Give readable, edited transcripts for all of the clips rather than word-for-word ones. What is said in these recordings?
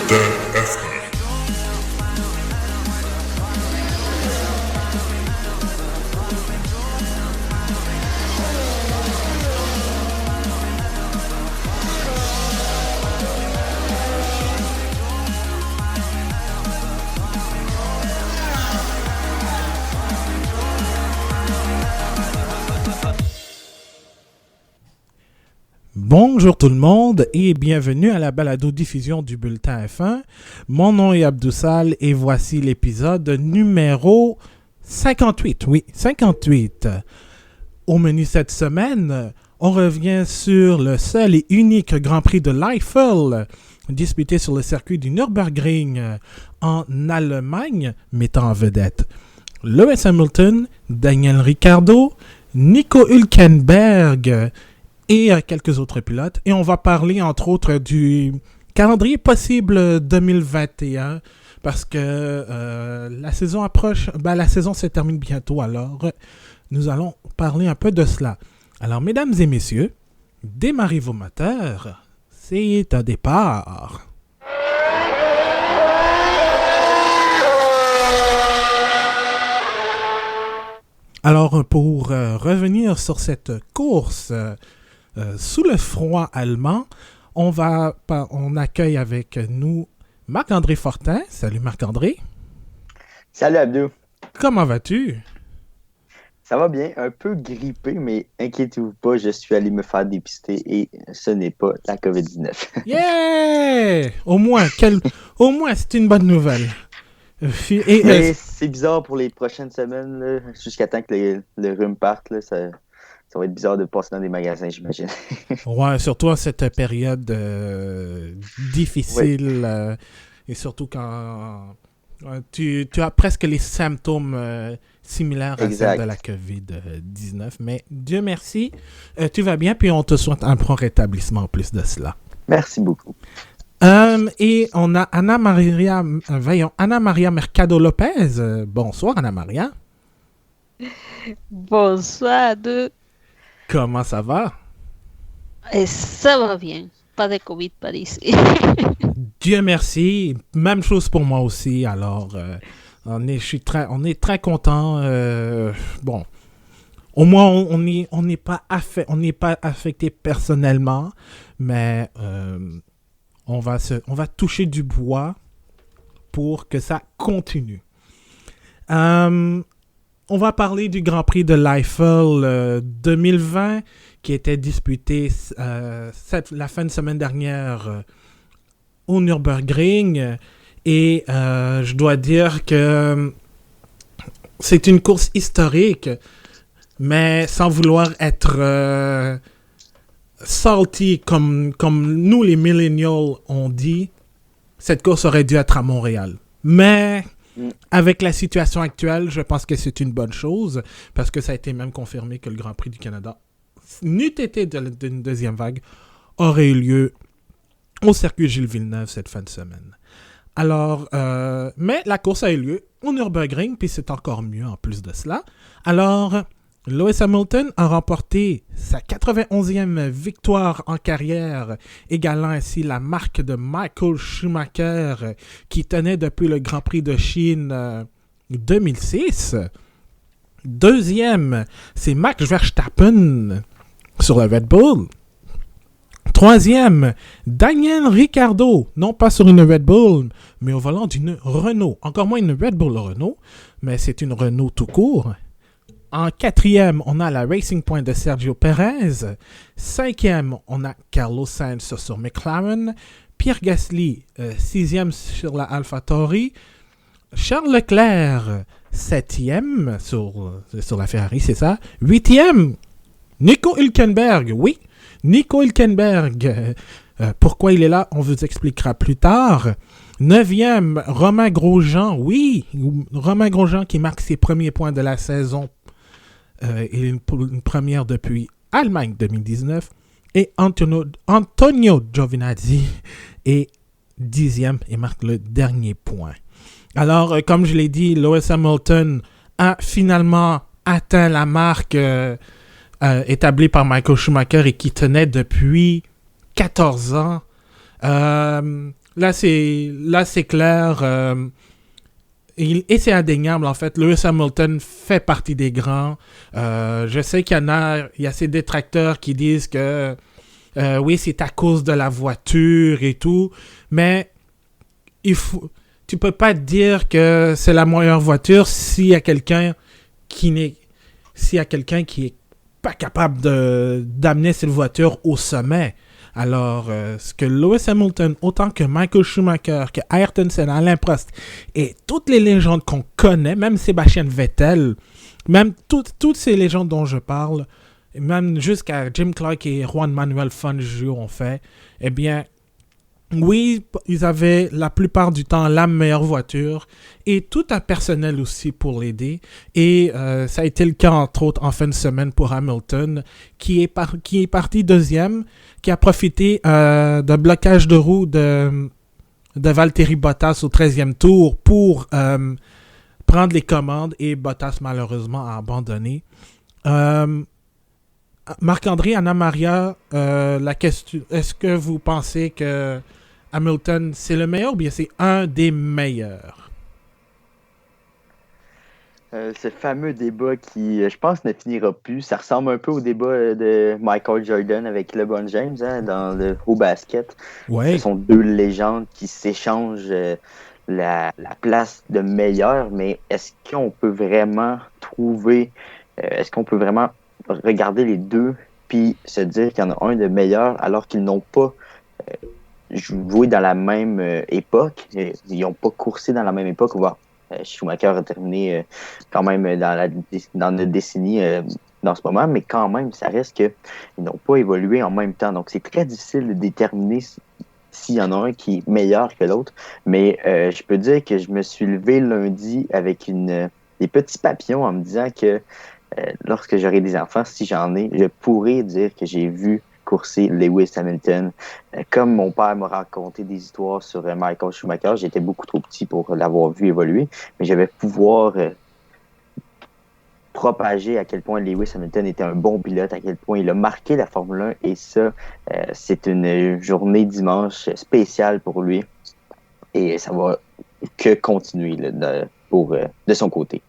DFR. Bonjour tout le monde et bienvenue à la balado-diffusion du Bulletin F1. Mon nom est Abdoussal et voici l'épisode numéro 58. Oui, 58. Au menu cette semaine, on revient sur le seul et unique Grand Prix de l'Eifel disputé sur le circuit du Nürburgring en Allemagne, mettant en vedette Lewis Hamilton, Daniel Ricciardo, Nico Hülkenberg et quelques autres pilotes. Et on va parler, entre autres, du calendrier possible 2021, parce que la saison approche, la saison se termine bientôt, alors nous allons parler un peu de cela. Alors, mesdames et messieurs, démarrez vos moteurs, c'est un départ. Alors, pour revenir sur cette course sous le froid allemand, on accueille avec nous Marc-André Fortin. Salut Marc-André. Salut Abdou. Comment vas-tu? Ça va bien, un peu grippé, mais inquiétez-vous pas, je suis allé me faire dépister et ce n'est pas la COVID-19. Yeah! Au moins, c'est une bonne nouvelle. Mais c'est bizarre pour les prochaines semaines, là, jusqu'à temps que le rhume parte, là, ça va être bizarre de passer dans des magasins, j'imagine. Ouais, surtout à cette période difficile, oui. Et surtout quand tu as presque les symptômes similaires à ceux de la COVID-19. Mais Dieu merci, tu vas bien, puis on te souhaite un prompt rétablissement en plus de cela. Merci beaucoup. Et on a Anna Maria Mercado-Lopez. Bonsoir Anna Maria. Bonsoir à deux. Comment ça va? Et ça va bien. Pas de COVID par ici. Dieu merci. Même chose pour moi aussi. Alors, on est très contents. Bon, au moins, on n'est pas affecté personnellement, mais on va toucher du bois pour que ça continue. On va parler du Grand Prix de l'Eifel 2020 qui était disputé la fin de semaine dernière au Nürburgring. Et je dois dire que c'est une course historique, mais sans vouloir être salty comme nous les millennials on dit, cette course aurait dû être à Montréal. Mais avec la situation actuelle, je pense que c'est une bonne chose, parce que ça a été même confirmé que le Grand Prix du Canada, n'eût été d'une deuxième vague, aurait eu lieu au circuit Gilles Villeneuve cette fin de semaine. Alors, mais la course a eu lieu au Nürburgring, puis c'est encore mieux en plus de cela. Alors, Lewis Hamilton a remporté sa 91e victoire en carrière, égalant ainsi la marque de Michael Schumacher qui tenait depuis le Grand Prix de Chine 2006. Deuxième, c'est Max Verstappen sur le Red Bull. Troisième, Daniel Ricciardo, non pas sur une Red Bull, mais au volant d'une Renault. Encore moins une Red Bull Renault, mais c'est une Renault tout court. En quatrième, on a la Racing Point de Sergio Perez. Cinquième, on a Carlos Sainz sur McLaren. Pierre Gasly, sixième sur la AlphaTauri. Charles Leclerc, septième sur la Ferrari, c'est ça. Huitième, Nico Hülkenberg. Oui, Nico Hülkenberg. Pourquoi il est là, on vous expliquera plus tard. Neuvième, Romain Grosjean. Oui, Romain Grosjean qui marque ses premiers points de la saison. Et une première depuis Allemagne 2019. Et Antonio Giovinazzi est dixième et marque le dernier point. Alors, comme je l'ai dit, Lewis Hamilton a finalement atteint la marque établie par Michael Schumacher et qui tenait depuis 14 ans. Là, c'est clair. Et c'est indéniable, en fait. Lewis Hamilton fait partie des grands. Je sais il y a ces détracteurs qui disent que oui, c'est à cause de la voiture et tout. Mais tu peux pas dire que c'est la meilleure voiture s'il y a quelqu'un qui est pas capable d'amener cette voiture au sommet. Alors, ce que Lewis Hamilton, autant que Michael Schumacher, que Ayrton Senna, Alain Prost, et toutes les légendes qu'on connaît, même Sébastien Vettel, même toutes ces légendes dont je parle, même jusqu'à Jim Clark et Juan Manuel Fangio ont fait, eh bien, oui, ils avaient la plupart du temps la meilleure voiture et tout un personnel aussi pour l'aider. Et ça a été le cas, entre autres, en fin de semaine pour Hamilton, qui est parti deuxième, qui a profité d'un blocage de roue de Valtteri Bottas au 13e tour pour prendre les commandes et Bottas, malheureusement, a abandonné. Marc-André, Anna Maria, la question, est-ce que vous pensez que Hamilton, c'est le meilleur ou bien c'est un des meilleurs? Ce fameux débat qui, je pense, ne finira plus. Ça ressemble un peu au débat de Michael Jordan avec LeBron James au basket. Ouais. Ce sont deux légendes qui s'échangent la place de meilleur, mais est-ce qu'on peut vraiment regarder les deux puis se dire qu'il y en a un de meilleur alors qu'ils n'ont pas joué dans la même époque. Ils n'ont pas coursé dans la même époque. Schumacher a terminé quand même dans notre décennie dans ce moment, mais quand même, ça reste qu'ils n'ont pas évolué en même temps. Donc, c'est très difficile de déterminer s'il y en a un qui est meilleur que l'autre. Mais je peux dire que je me suis levé lundi avec des petits papillons en me disant que lorsque j'aurai des enfants, si j'en ai, je pourrais dire que j'ai vu courser Lewis Hamilton. Comme mon père m'a raconté des histoires sur Michael Schumacher, j'étais beaucoup trop petit pour l'avoir vu évoluer, mais je vais pouvoir propager à quel point Lewis Hamilton était un bon pilote, à quel point il a marqué la Formule 1, et ça, c'est une journée dimanche spéciale pour lui, et ça va que continuer là, de son côté.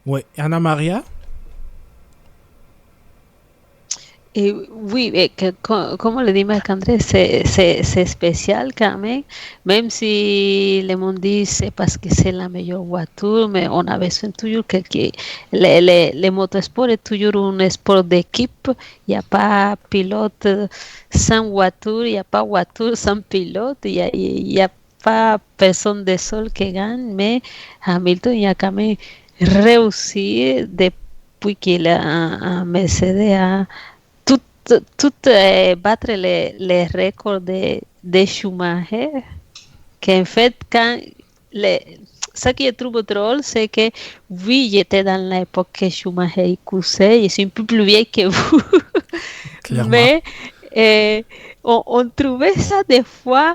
Oui. Anna Maria? Et oui, comme le dit Marc-André, c'est spécial quand même si le monde dit c'est parce que c'est la meilleure voiture, mais on a besoin toujours que le motosport est toujours un sport d'équipe. Il n'y a pas pilote sans voiture, il n'y a pas voiture sans pilote, il n'y a pas personne de seul qui gagne, mais Hamilton il a quand même réussi depuis qu'il a un Mercedes tout battre les records de Schumacher, qu'en fait, ce qui je trouve drôle, c'est que oui, j'étais dans l'époque que Schumacher coursait, je suis un peu plus vieille que vous, mais on trouvait ça des fois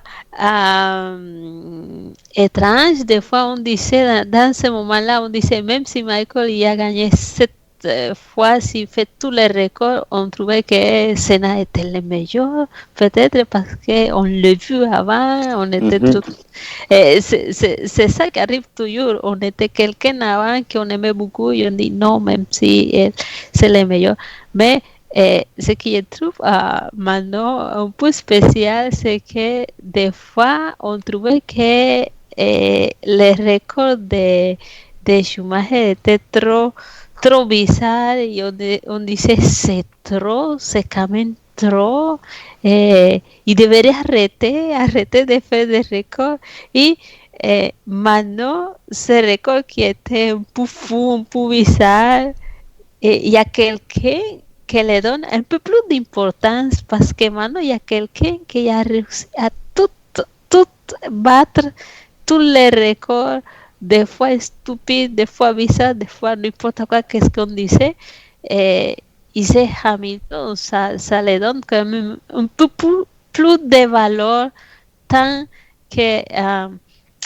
étrange, des fois on disait, dans ce moment-là, on disait, même si Michael y a gagné 7 fois, s'il fait tous les records, on trouvait que Senna était le meilleur, peut-être parce qu'on l'a vu avant, on était tout... c'est ça qui arrive toujours, on était quelqu'un avant qu'on aimait beaucoup et on dit non, même si c'est le meilleur. Mais ce que je trouve maintenant un peu spécial, c'est que des fois, on trouvait que les records de Schumacher étaient trop bizarre et on disait c'est quand même trop, il devrait arrêter de faire des records et maintenant ce record qui était un peu fou, un peu bizarre, il y a quelqu'un qui le donne un peu plus d'importance parce que maintenant il y a quelqu'un qui a réussi à tout battre tous les records, des fois stupide, des fois bizarre, des fois n'importe quoi, qu'est-ce qu'on disait. Et c'est Hamilton, ça le donne quand même un peu plus de valeur, tant que à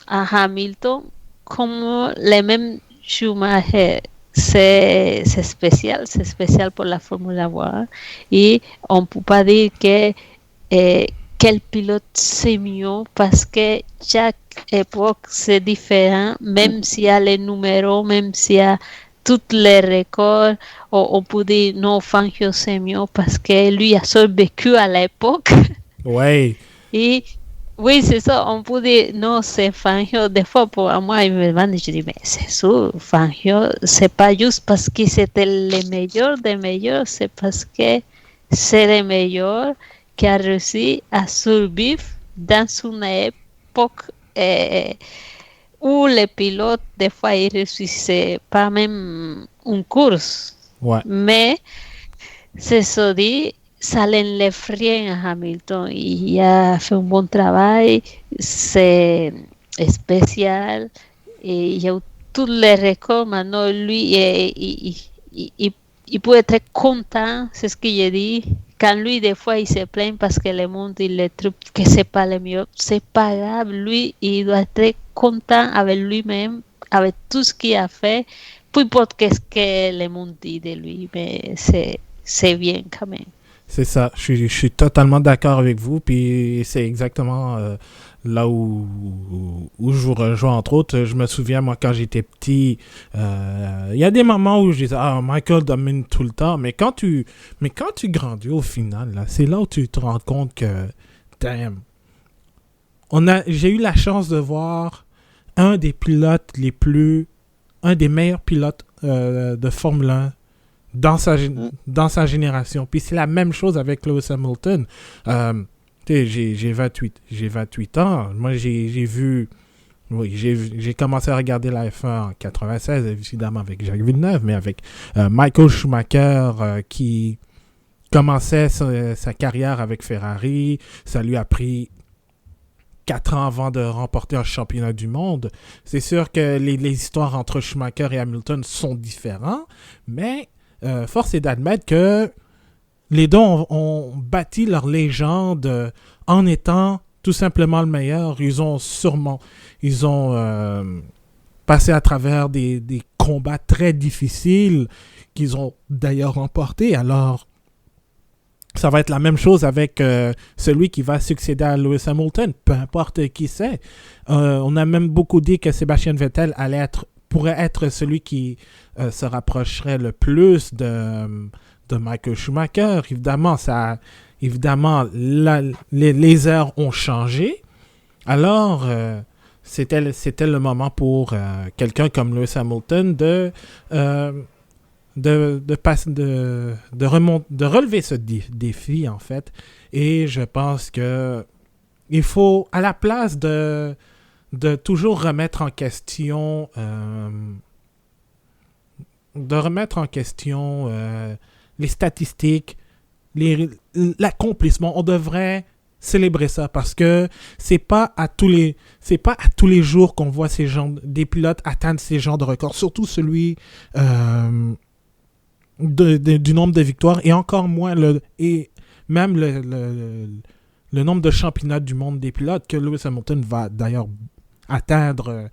Hamilton comme les mêmes Schumacher. C'est spécial pour la Formule 1 et on ne peut pas dire que quel pilote c'est mieux parce que chaque époque c'est différent, même s'il y a les numéros, même s'il y a toutes les records, on peut dire non, Fangio c'est mieux parce que lui a survécu à l'époque. Ouais. Et oui, c'est ça, on peut dire non, c'est Fangio. Des fois, pour moi, ils me demandent, je dis, mais c'est sûr, Fangio, c'est pas juste parce que c'était le meilleur des meilleurs, c'est parce que c'est le meilleur qui a réussi à survivre dans une époque où les pilotes, des fois, ils réussissaient pas même une course. Ouais. Mais, c'est ça dit, ça l'enlève rien à Hamilton. Il a fait un bon travail, c'est spécial, et il y a tous les records. Maintenant, lui, il peut être content, c'est ce que j'ai dit. Quand lui, des fois, il se plaint parce que le monde, il le trouve que c'est pas le mieux, c'est pas grave. Lui, il doit être content avec lui-même, avec tout ce qu'il a fait. Peu importe qu'est-ce que le monde dit de lui, mais c'est bien quand même. C'est ça, je suis totalement d'accord avec vous, puis c'est exactement là où je vous rejoins, entre autres. Je me souviens, moi, quand j'étais petit, il y a des moments où je disais, ah, Michael domine tout le temps, mais quand tu grandis au final, là, c'est là où tu te rends compte que, damn, j'ai eu la chance de voir un des meilleurs pilotes de Formule 1 dans sa génération. Puis c'est la même chose avec Lewis Hamilton. J'ai 28 ans. Moi, j'ai commencé à regarder la F1 en 96, évidemment avec Jacques Villeneuve, mais avec Michael Schumacher qui commençait sa carrière avec Ferrari. Ça lui a pris 4 ans avant de remporter un championnat du monde. C'est sûr que les histoires entre Schumacher et Hamilton sont différentes, mais force est d'admettre que les deux ont bâti leur légende en étant tout simplement le meilleur. Ils ont passé à travers des combats très difficiles qu'ils ont d'ailleurs remportés. Alors, ça va être la même chose avec celui qui va succéder à Lewis Hamilton, peu importe qui c'est. On a même beaucoup dit que Sébastien Vettel pourrait être celui qui se rapprocherait le plus de Michael Schumacher. Évidemment, les heures ont changé. Alors, c'était le moment pour quelqu'un comme Lewis Hamilton de relever ce défi, en fait. Et je pense que il faut, à la place de toujours remettre en question les statistiques, l'accomplissement, on devrait célébrer ça parce que c'est pas à tous les jours qu'on voit des pilotes atteindre ces genres de records, surtout celui du nombre de victoires et encore moins le nombre de championnats du monde des pilotes que Lewis Hamilton va d'ailleurs atteindre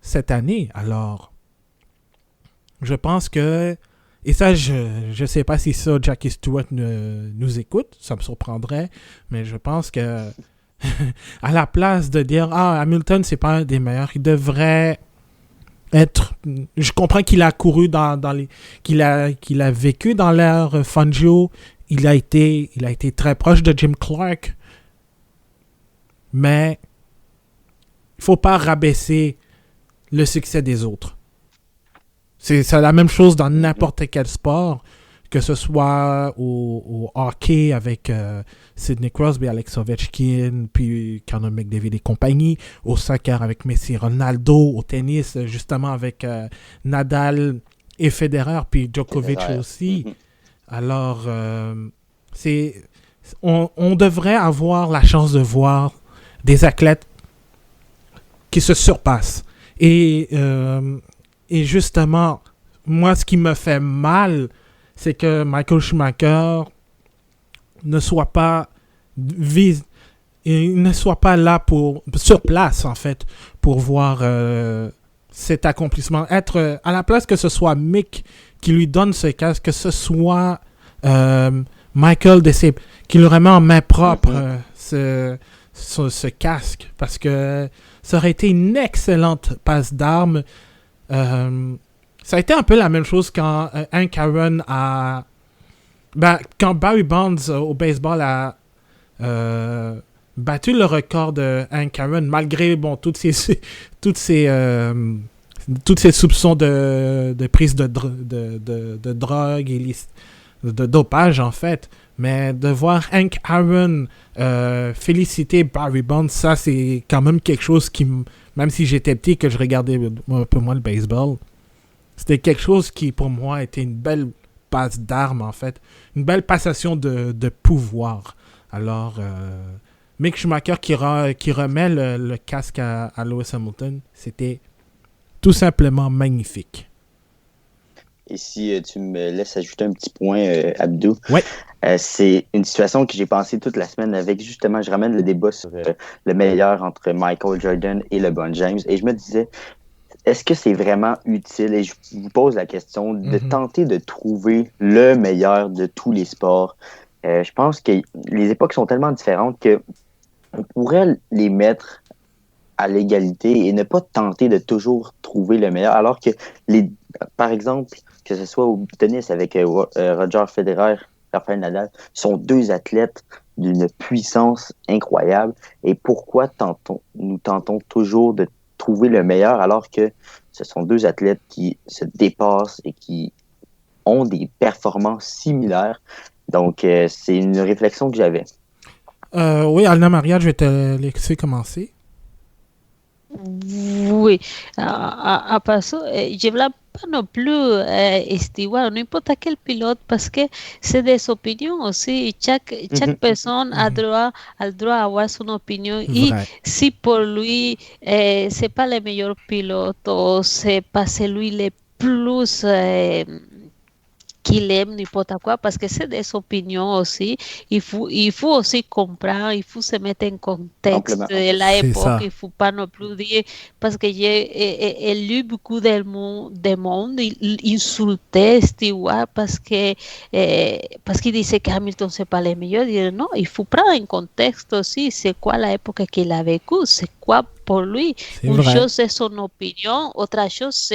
cette année. Alors, je pense que, et ça, je sais pas si ça, Jackie Stewart nous écoute, ça me surprendrait, mais je pense que à la place de dire « Ah, Hamilton, c'est pas un des meilleurs », il devrait être... Je comprends qu'il a couru qu'il a vécu dans l'ère Fangio, il a été très proche de Jim Clark, mais il faut pas rabaisser le succès des autres. C'est la même chose dans n'importe quel sport, que ce soit au hockey avec Sidney Crosby, Alex Ovechkin, puis Connor McDavid et compagnie, au soccer avec Messi, Ronaldo, au tennis justement avec Nadal et Federer, puis Djokovic aussi. Alors, on devrait avoir la chance de voir des athlètes qui se surpassent. Et justement, moi, ce qui me fait mal, c'est que Michael Schumacher ne soit pas là sur place, en fait, pour voir cet accomplissement. Être à la place que ce soit Mick qui lui donne ce casque, que ce soit Michael qu'il remet en main propre ce casque, parce que ça aurait été une excellente passe d'armes. Ça a été un peu la même chose quand Hank Aaron quand Barry Bonds au baseball a battu le record de Hank Aaron, malgré tous ces soupçons de prise de drogue et de dopage, en fait. Mais de voir Hank Aaron féliciter Barry Bonds, ça, c'est quand même quelque chose qui, même si j'étais petit, que je regardais un peu moins le baseball, c'était quelque chose qui, pour moi, était une belle passe d'armes, en fait. Une belle passation de pouvoir. Alors, Mick Schumacher qui remet le casque à Lewis Hamilton, c'était tout simplement magnifique. Et si tu me laisses ajouter un petit point, Abdou, ouais. C'est une situation que j'ai pensé toute la semaine avec, justement, je ramène le débat sur le meilleur entre Michael Jordan et LeBron James, et je me disais, est-ce que c'est vraiment utile, et je vous pose la question, de tenter de trouver le meilleur de tous les sports? Je pense que les époques sont tellement différentes qu'on pourrait les mettre à l'égalité et ne pas tenter de toujours trouver le meilleur, alors que, par exemple, que ce soit au tennis avec Roger Federer, Rafael Nadal, sont deux athlètes d'une puissance incroyable. Et pourquoi nous tentons toujours de trouver le meilleur alors que ce sont deux athlètes qui se dépassent et qui ont des performances similaires? Donc, c'est une réflexion que j'avais. Oui, Anna Maria, je vais te laisser commencer. Oui, a paso, lleva no plus igual, no importa quel pilote, parce que c'est des opinions aussi. Chaque personne a droit à avoir son opinion. Et si pour lui, c'est pas le meilleur pilote, ou c'est pas celui le plus qu'il aime, n'importe quoi, parce que c'est des opinions aussi. Il faut aussi comprendre, il faut se mettre en contexte de l'époque, il ne faut pas non plus dire, parce que j'ai lu beaucoup de monde insulter Stewart parce qu'il disait que Hamilton c'est pas le meilleur. Non, il faut prendre en contexte aussi, c'est quoi l'époque qu'il a vécu, c'est quoi pour lui. Une chose c'est son opinion, autre chose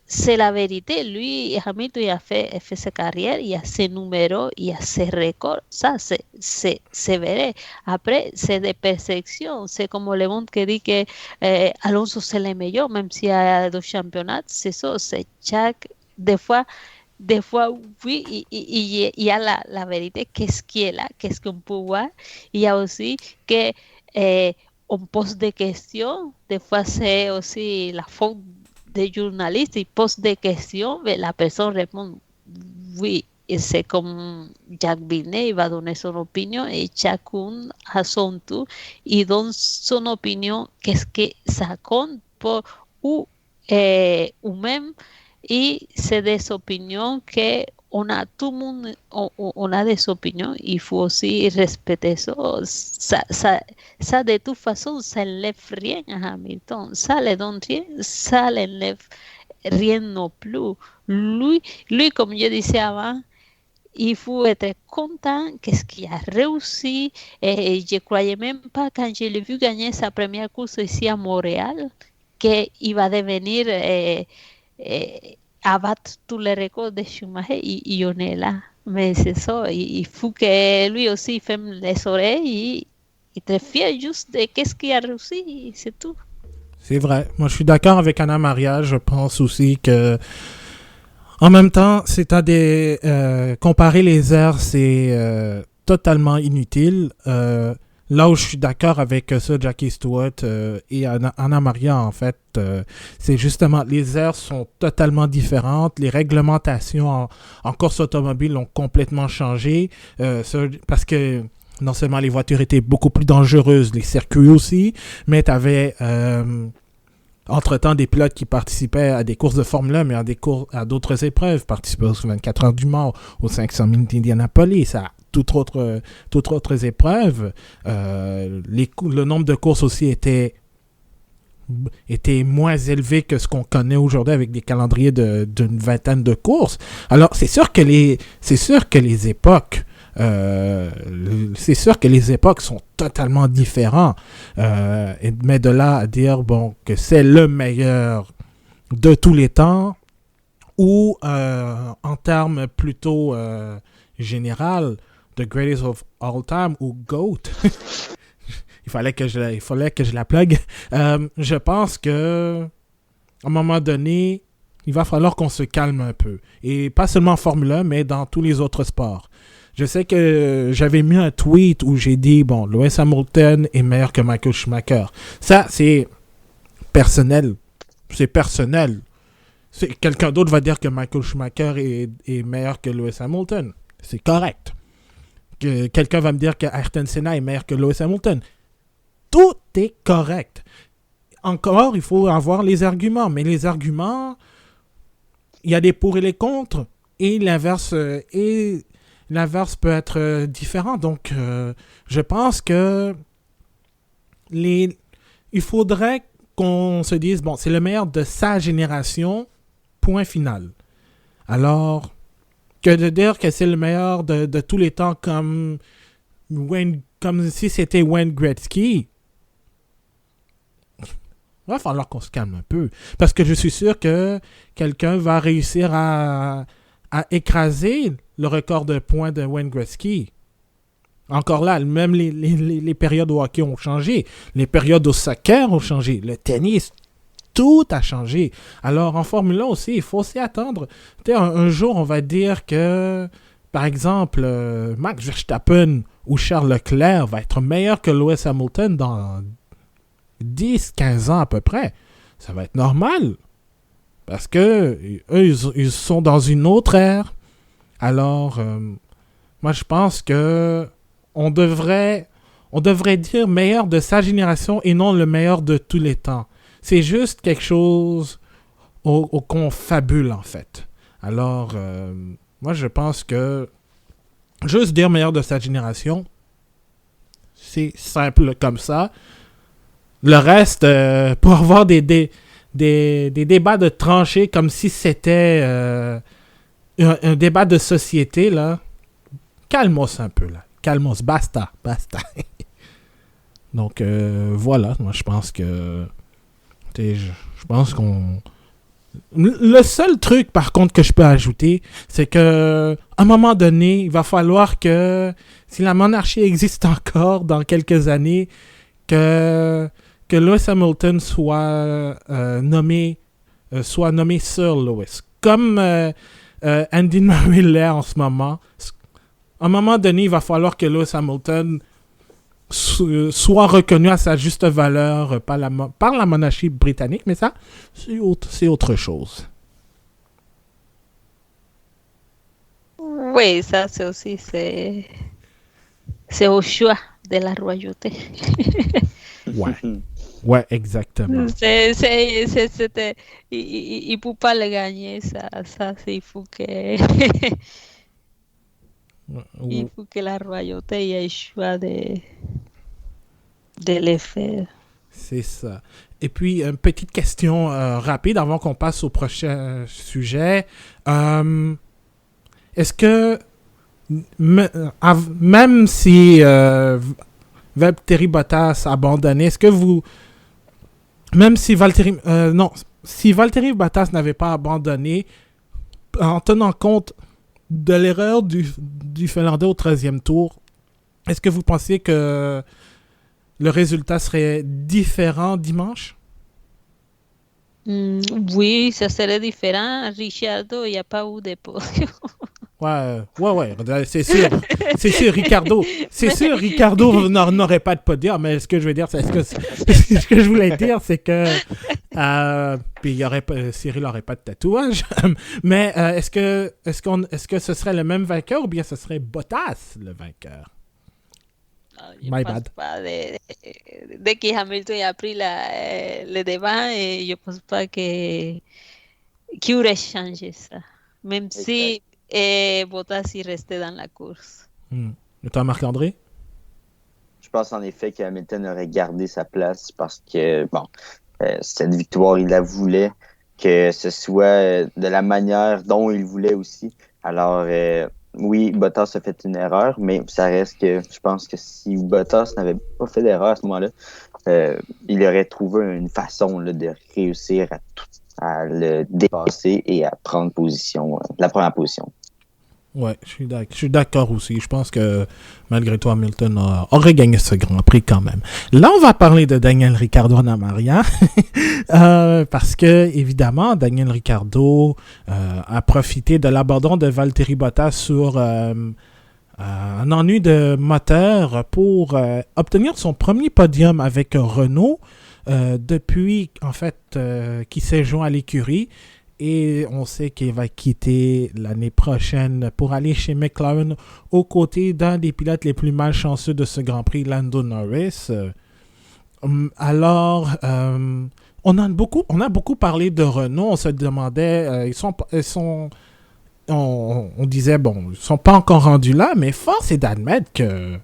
c'est la vérité. Lui, Hamilton, il a fait sa carrière, il a ses numéros, il a ses records. Ça, c'est vrai. Après, c'est des perceptions. C'est comme le monde qui dit que Alonso c'est le meilleur, même s'il y a 2 championnats. C'est ça, c'est des fois, oui, il y a la vérité, qu'est-ce qui est là, qu'est-ce qu'on peut voir. Il y a aussi que on pose des questions. Des fois, c'est aussi la faute des journalistes. Ils posent des questions, mais la personne répond oui. Et c'est comme Jack Villeneuve, il va donner son opinion et chacun à son tour. Il donne son opinion, qu'est-ce que ça compte pour ou même. Et c'est des opinions que tout le monde, on a des opinions, il faut aussi respecter ça. Ça de toute façon, ça n'enlève rien à Hamilton. Ça ne donne rien, ça n'enlève rien non plus. Lui, comme je disais avant, il faut être content qu'est-ce qu'il a réussi. Et je ne croyais même pas, quand je l'ai vu gagner sa première course ici à Montréal, qu'il va devenir... abattre tous les records de Schumacher et on est là. Mais c'est ça, il faut que lui aussi ferme les oreilles et être fier juste de qu'est-ce qu'il a réussi, c'est tout. C'est vrai. Moi, je suis d'accord avec Anna Maria. Je pense aussi que en même temps, comparer les airs, c'est totalement inutile. Là où je suis d'accord avec ça, Jackie Stewart et Anna Maria, en fait, c'est justement, les aires sont totalement différentes. Les réglementations en course automobile ont complètement changé. Parce que non seulement les voitures étaient beaucoup plus dangereuses, les circuits aussi, mais tu avais entre-temps des pilotes qui participaient à des courses de Formule 1, mais à d'autres épreuves, participaient aux 24 heures du Mans, aux 500 000 d'Indianapolis, à toutes autres épreuves. Le nombre de courses aussi était moins élevé que ce qu'on connaît aujourd'hui avec des calendriers d'une vingtaine de courses. Alors, c'est sûr que les époques C'est sûr que les époques sont totalement différentes. Mais de là à dire bon, que c'est le meilleur de tous les temps, ou en termes plutôt général, The Greatest of All Time ou GOAT, il fallait que je la plug. Je pense que à un moment donné, il va falloir qu'on se calme un peu. Et pas seulement en Formule 1, mais dans tous les autres sports. Je sais que j'avais mis un tweet où j'ai dit, bon, Lewis Hamilton est meilleur que Michael Schumacher. Ça, c'est personnel. C'est personnel. Quelqu'un d'autre va dire que Michael Schumacher est meilleur que Lewis Hamilton. C'est correct. Quelqu'un va me dire que Ayrton Senna est meilleur que Lewis Hamilton. Tout est correct. Encore, il faut avoir les arguments. Mais les arguments, il y a des pour et les contre. Et l'inverse peut être différent. Donc, je pense que il faudrait qu'on se dise, bon, c'est le meilleur de sa génération, point final. Alors, que de dire que c'est le meilleur de tous les temps comme si c'était Wayne Gretzky, il va falloir qu'on se calme un peu. Parce que je suis sûr que quelqu'un va réussir à écraser le record de points de Wayne Gretzky. Encore là, même les périodes au hockey ont changé. Les périodes au soccer ont changé. Le tennis, tout a changé. Alors, en Formule 1 aussi, il faut s'y attendre. Un jour, on va dire que, par exemple, Max Verstappen ou Charles Leclerc va être meilleur que Lewis Hamilton dans 10-15 ans à peu près. Ça va être normal. Parce que eux, ils sont dans une autre ère. Alors, moi, je pense que on devrait dire meilleur de sa génération et non le meilleur de tous les temps. C'est juste quelque chose qu'on fabule, en fait. Alors, moi, je pense que juste dire meilleur de sa génération, c'est simple comme ça. Le reste, pour avoir des débats de tranchées comme si c'était un débat de société, là, calmos un peu, là. Calmos, basta. Donc, voilà, moi, je pense que... Je pense qu'on... Le seul truc, par contre, que je peux ajouter, c'est que à un moment donné, il va falloir que, si la monarchie existe encore dans quelques années, que Lewis Hamilton soit nommé Sir Lewis. Comme Andy Murray l'est en ce moment. À un moment donné, il va falloir que Lewis Hamilton soit reconnu à sa juste valeur par la monarchie britannique, mais ça, c'est autre chose. Oui, ça c'est aussi, c'est au choix de la royauté. Ouais, exactement. C'était, il ne peut pas le gagner, ça il faut que... Il faut que la royauté ait le choix de les faire. C'est ça. Et puis, une petite question rapide avant qu'on passe au prochain sujet. Est-ce que, même si Valtteri Bottas a abandonné, est-ce que vous... Même si si Valtteri Bottas n'avait pas abandonné, en tenant compte de l'erreur du Finlandais au 13e tour, est-ce que vous pensiez que le résultat serait différent dimanche? Oui, ça serait différent. Ricciardo, il n'y a pas eu de podium. Ouais, c'est sûr. C'est sûr, Ricardo n'aurait pas de podium, mais ce que je veux dire, ce que je voulais dire, c'est que puis Cyril n'aurait pas de tatouage, mais est-ce que ce serait le même vainqueur ou bien ce serait Bottas le vainqueur? My bad. Dès que Hamilton a pris le devant, et je ne pense pas qu'il aurait changé ça. Même si Bottas y restait dans la course. Et toi, Marc-André? Je pense en effet que Hamilton aurait gardé sa place parce que, cette victoire, il la voulait, que ce soit de la manière dont il voulait aussi. Alors, oui, Bottas a fait une erreur, mais ça reste que je pense que si Bottas n'avait pas fait d'erreur à ce moment-là, il aurait trouvé une façon là, de réussir à le dépasser et à prendre position, la première position. Ouais, je suis d'accord aussi. Je pense que malgré tout, Hamilton aurait gagné ce Grand Prix quand même. Là, on va parler de Daniel Ricciardo en Amaria. Parce que, évidemment, Daniel Ricciardo a profité de l'abandon de Valtteri Bottas sur un ennui de moteur pour obtenir son premier podium avec Renault depuis, en fait, qu'il s'est joint à l'écurie. Et on sait qu'il va quitter l'année prochaine pour aller chez McLaren aux côtés d'un des pilotes les plus malchanceux de ce Grand Prix, Lando Norris. Alors, on a beaucoup parlé de Renault. On se demandait, on disait, bon, ils sont pas encore rendus là, mais force est d'admettre que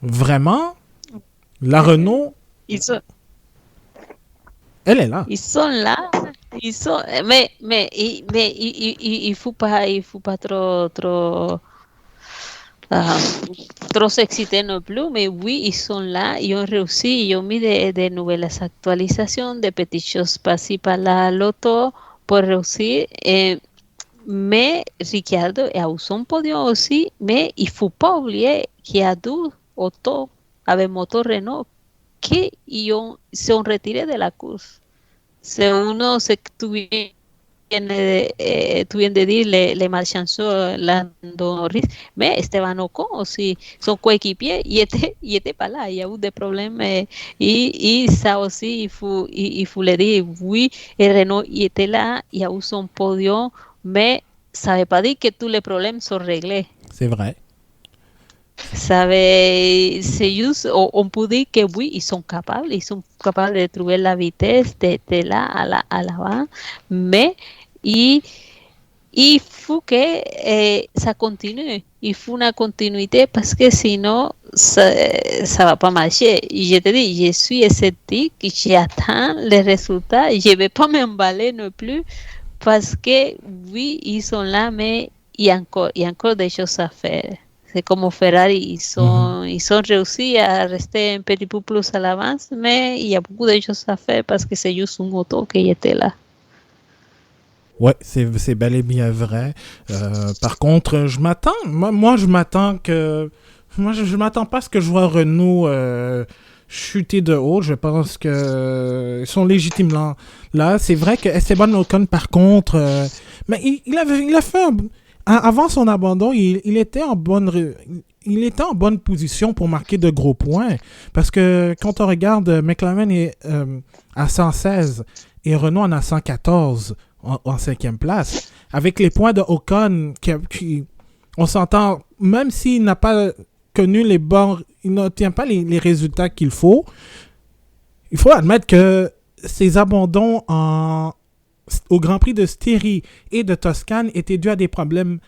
vraiment, la Renault, elle est là. Ils sont là. Il faut pas trop s'exciter non plus, mais oui, ils sont là, ils ont réussi, ils ont mis de nouvelles actualisations, de petites choses par-ci par-là, l'auto, pour réussir. Mais Ricciardo a eu son podium aussi, mais il faut pas oublier qu'il y a deux autos avec moteur Renault qui se ont retirés de la course. Uno se tu viens de dire les malchanceux Lando Norris, mais Esteban Ocon aussi, son coéquipier, il était pas là, il y a eu des problèmes et ça aussi, il faut le dire, oui, et Renault il était là, il y a eu son podium, mais ça ne veut pas dire que tous les problèmes sont réglés. C'est vrai. C'est juste, on peut dire que oui, ils sont capables de trouver la vitesse de là à l'avant, mais il faut que ça continue, il faut une continuité parce que sinon ça va pas marcher. Je te dis, je suis sceptique, j'attends les résultats, je vais pas m'emballer non plus parce que oui, ils sont là, mais il y a encore des choses à faire. C'est comme Ferrari, ils ont réussi à rester un petit peu plus à l'avance, mais il y a beaucoup de choses à faire parce que c'est juste un auto qui était là. Ouais, c'est bel et bien vrai. Par contre, je m'attends pas à ce que je vois Renault chuter de haut. Je pense que ils sont légitimes là. C'est vrai que Esteban Ocon, par contre, mais il a fait avant son abandon, il était en bonne position pour marquer de gros points. Parce que quand on regarde, McLaren est à 116 et Renault en a 114 en 5e place. Avec les points de Ocon, on s'entend, même s'il n'a pas connu il n'obtient pas les résultats qu'il faut, il faut admettre que ses abandons au Grand Prix de Styrie et de Toscane étaient dus à des problèmes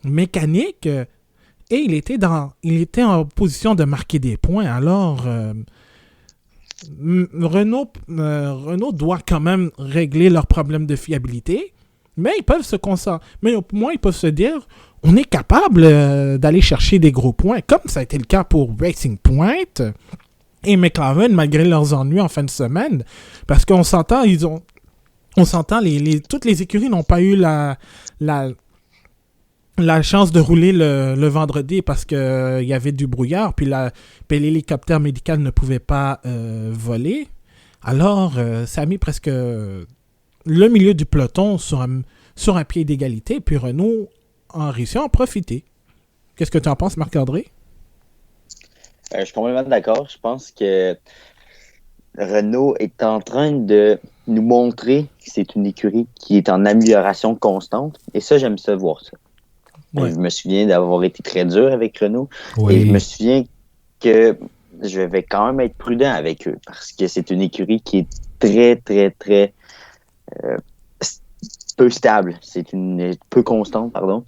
mécaniques et il était en position de marquer des points. Alors, Renault doit quand même régler leurs problèmes de fiabilité, mais ils peuvent mais au moins ils peuvent se dire on est capable d'aller chercher des gros points, comme ça a été le cas pour Racing Point et McLaren malgré leurs ennuis en fin de semaine, parce qu'on s'entend, toutes les écuries n'ont pas eu la chance de rouler le vendredi parce que il y avait du brouillard, puis l'hélicoptère médical ne pouvait pas voler. Alors, ça a mis presque le milieu du peloton sur un pied d'égalité, puis Renault a réussi à en profiter. Qu'est-ce que tu en penses, Marc-André? Je suis complètement d'accord. Je pense que Renault est en train de nous montrer que c'est une écurie qui est en amélioration constante. Et ça, j'aime ça voir ça. Ouais. Je me souviens d'avoir été très dur avec Renault. Oui. Et je me souviens que je vais quand même être prudent avec eux parce que c'est une écurie qui est très, très, très peu stable. Peu constante, pardon.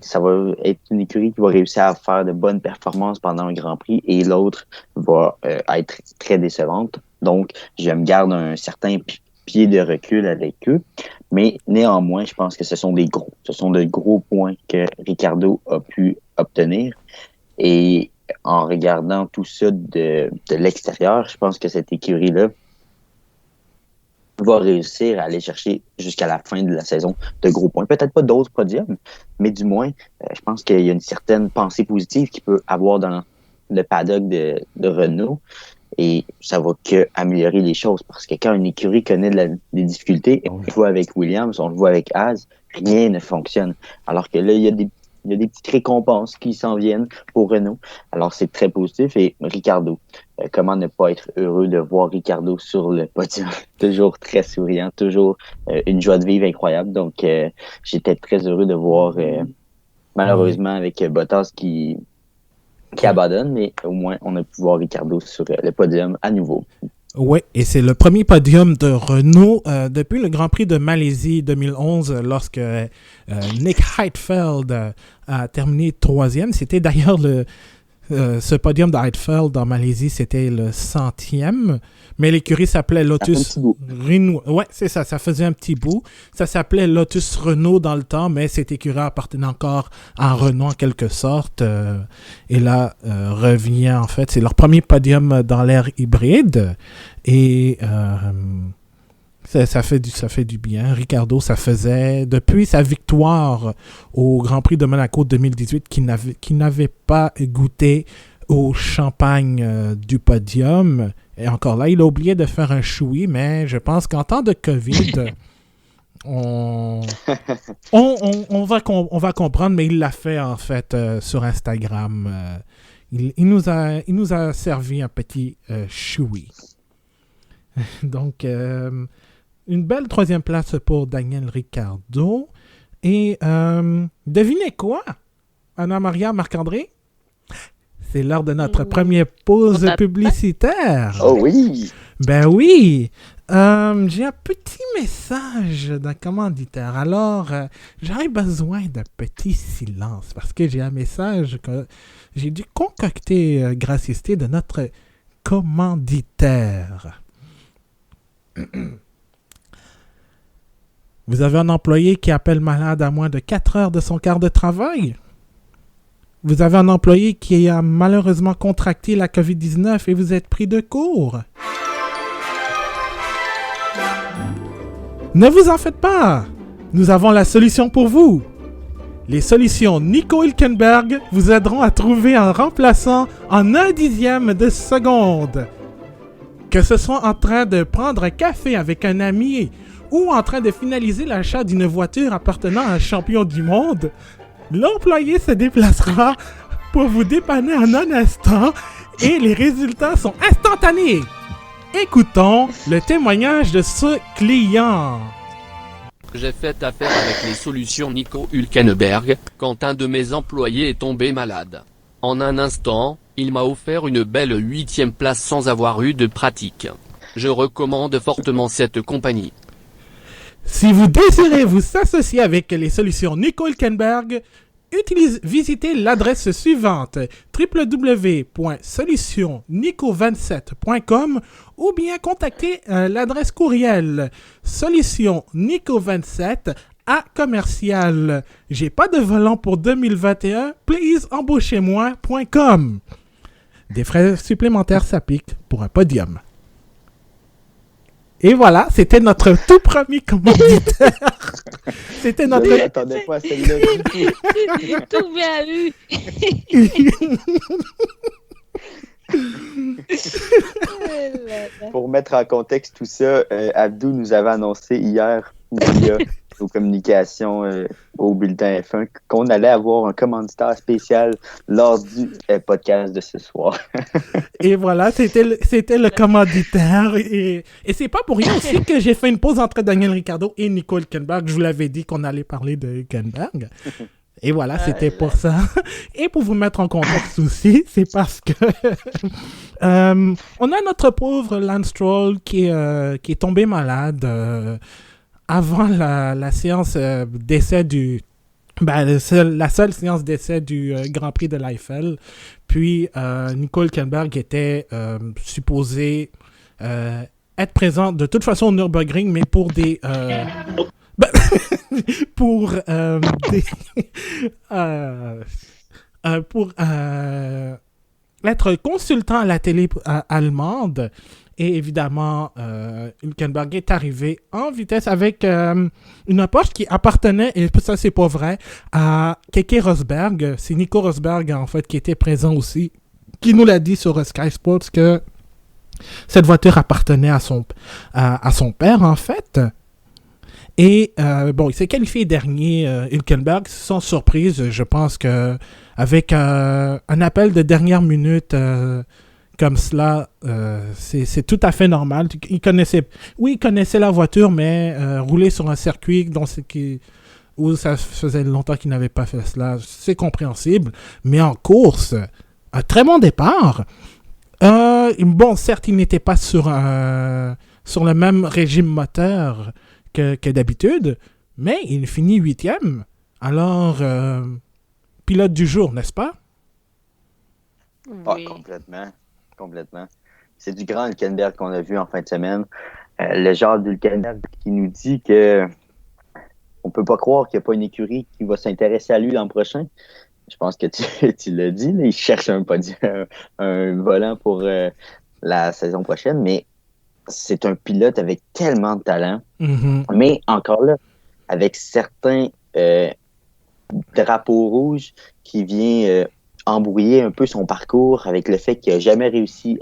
Ça va être une écurie qui va réussir à faire de bonnes performances pendant un Grand Prix et l'autre va être très décevante. Donc, je me garde un certain pieds de recul avec eux. Mais néanmoins, je pense que ce sont de gros points que Ricardo a pu obtenir. Et en regardant tout ça de l'extérieur, je pense que cette écurie-là va réussir à aller chercher jusqu'à la fin de la saison de gros points. Peut-être pas d'autres podiums, mais du moins, je pense qu'il y a une certaine pensée positive qu'il peut avoir dans le paddock de Renault. Et ça va que améliorer les choses parce que quand une écurie connaît des difficultés, et on le voit avec Williams, on le voit avec Haas, rien ne fonctionne. Alors que là, il y a des petites récompenses qui s'en viennent pour Renault. Alors, c'est très positif. Et Ricardo, comment ne pas être heureux de voir Ricardo sur le podium? Toujours très souriant, toujours une joie de vivre incroyable. Donc, j'étais très heureux de voir, malheureusement, avec Bottas qui abandonne, mais au moins, on a pu voir Ricardo sur le podium à nouveau. Oui, et c'est le premier podium de Renault depuis le Grand Prix de Malaisie 2011, lorsque Nick Heidfeld a terminé 3e. C'était d'ailleurs ce podium de Heidfeld en Malaisie, c'était le 100e, mais l'écurie s'appelait Lotus Renault. Ouais, c'est ça, ça faisait un petit bout. Ça s'appelait Lotus Renault dans le temps, mais cette écurie appartenait encore à Renault en quelque sorte. Et là, revient en fait, c'est leur premier podium dans l'ère hybride. Et ça fait du bien. Ricardo, ça faisait depuis sa victoire au Grand Prix de Monaco 2018 qu'il n'avait pas goûté au champagne du podium. Et encore là, il a oublié de faire un choui, mais je pense qu'en temps de COVID, on va comprendre, mais il l'a fait en fait sur Instagram. Il nous a servi un petit choui. Donc, une belle 3e place pour Daniel Ricciardo. Et devinez quoi, Anna-Maria, Marc-André? C'est l'heure de notre première pause publicitaire. Oh oui! Ben oui! J'ai un petit message d'un commanditaire. Alors, j'aurais besoin d'un petit silence parce que j'ai un message que j'ai dû concocter gracieuseté de notre commanditaire. Vous avez un employé qui appelle malade à moins de 4 heures de son quart de travail? Vous avez un employé qui a malheureusement contracté la COVID-19 et vous êtes pris de court? Ne vous en faites pas! Nous avons la solution pour vous! Les solutions Nico Hülkenberg vous aideront à trouver un remplaçant en 1/10 de seconde. Que ce soit en train de prendre un café avec un ami ou en train de finaliser l'achat d'une voiture appartenant à un champion du monde, l'employé se déplacera pour vous dépanner en un instant et les résultats sont instantanés. Écoutons le témoignage de ce client. J'ai fait affaire avec les solutions Nico Hülkenberg quand un de mes employés est tombé malade. En un instant, il m'a offert une belle 8e place sans avoir eu de pratique. Je recommande fortement cette compagnie. Si vous désirez vous associer avec les solutions Nico Hülkenberg, visitez l'adresse suivante www.solutionnico27.com ou bien contactez l'adresse courriel solutionnico27 à commercial. J'ai pas de volant pour 2021, please embauchez-moi.com. Des frais supplémentaires s'appliquent pour un podium. Et voilà, c'était notre tout premier commanditaire. C'était notre... Je n'attendais pas à celle-là du tout. Tout bien vu. Pour mettre en contexte tout ça, Abdou nous avait annoncé hier, via nos communications au bulletin F1, qu'on allait avoir un commanditaire spécial lors du podcast de ce soir. Et voilà, c'était le commanditaire. Et c'est pas pour rien aussi que j'ai fait une pause entre Daniel Ricciardo et Nico Hülkenberg. Je vous l'avais dit qu'on allait parler de Hülkenberg. Et voilà, c'était pour ça. Et pour vous mettre en contexte aussi, c'est parce que on a notre pauvre Lance Stroll qui est tombé malade avant la séance d'essai du... la seule séance d'essai du Grand Prix de l'Eiffel. Puis, Nico Hülkenberg était supposé être présent de toute façon au Nürburgring, mais pour des... ben, pour des... pour être consultant à la télé allemande. Et évidemment, Hülkenberg est arrivé en vitesse avec une Porsche qui appartenait, et ça c'est pas vrai, à Keke Rosberg. C'est Nico Rosberg en fait qui était présent aussi, qui nous l'a dit sur Sky Sports que cette voiture appartenait à son père en fait. Et bon, il s'est qualifié dernier, Hülkenberg, sans surprise. Je pense que avec un appel de dernière minute comme cela, c'est tout à fait normal. Il connaissait la voiture, mais rouler sur un circuit où ça faisait longtemps qu'il n'avait pas fait cela, c'est compréhensible. Mais en course, un très bon départ. Bon, certes, il n'était pas sur le même régime moteur que d'habitude, mais il finit 8e. Alors, pilote du jour, n'est-ce pas? Ah, Oui. complètement. C'est du grand Hülkenberg qu'on a vu en fin de semaine. Le genre d'Hülkenberg qui nous dit que on peut pas croire qu'il n'y a pas une écurie qui va s'intéresser à lui l'an prochain. Je pense que tu l'as dit, là, il cherche un volant pour la saison prochaine, mais c'est un pilote avec tellement de talent. Mm-hmm. Mais encore là, avec certains drapeaux rouges qui vient embrouiller un peu son parcours avec le fait qu'il n'a jamais réussi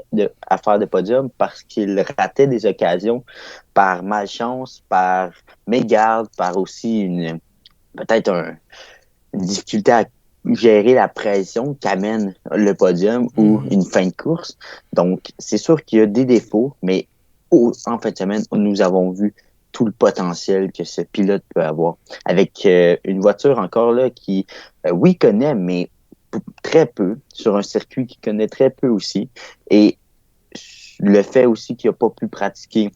à faire de podium parce qu'il ratait des occasions par malchance, par mégarde, par aussi peut-être une difficulté à gérer la pression qu'amène le podium ou une fin de course. Donc, c'est sûr qu'il y a des défauts, mais en fin de semaine, nous avons vu tout le potentiel que ce pilote peut avoir. Avec une voiture encore là qui, oui, connaît, mais très peu, sur un circuit qu'il connaît très peu aussi. Et le fait aussi qu'il n'a pas pu pratiquer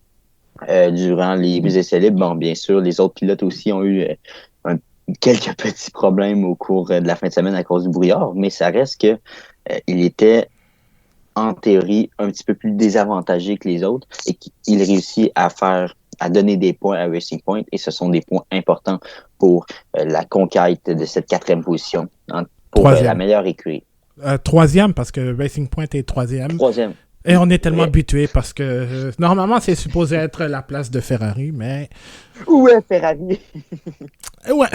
durant les essais libres, bon, bien sûr, les autres pilotes aussi ont eu quelques petits problèmes au cours de la fin de semaine à cause du brouillard, mais ça reste que il était en théorie un petit peu plus désavantagé que les autres et qu'il réussit à donner des points à Racing Point et ce sont des points importants pour la conquête de cette 4e position pour la meilleure écurie. 3e parce que Racing Point est 3e. 3e. Et on est tellement habitué parce que normalement c'est supposé être la place de Ferrari, mais... Où est Ferrari? Ouais,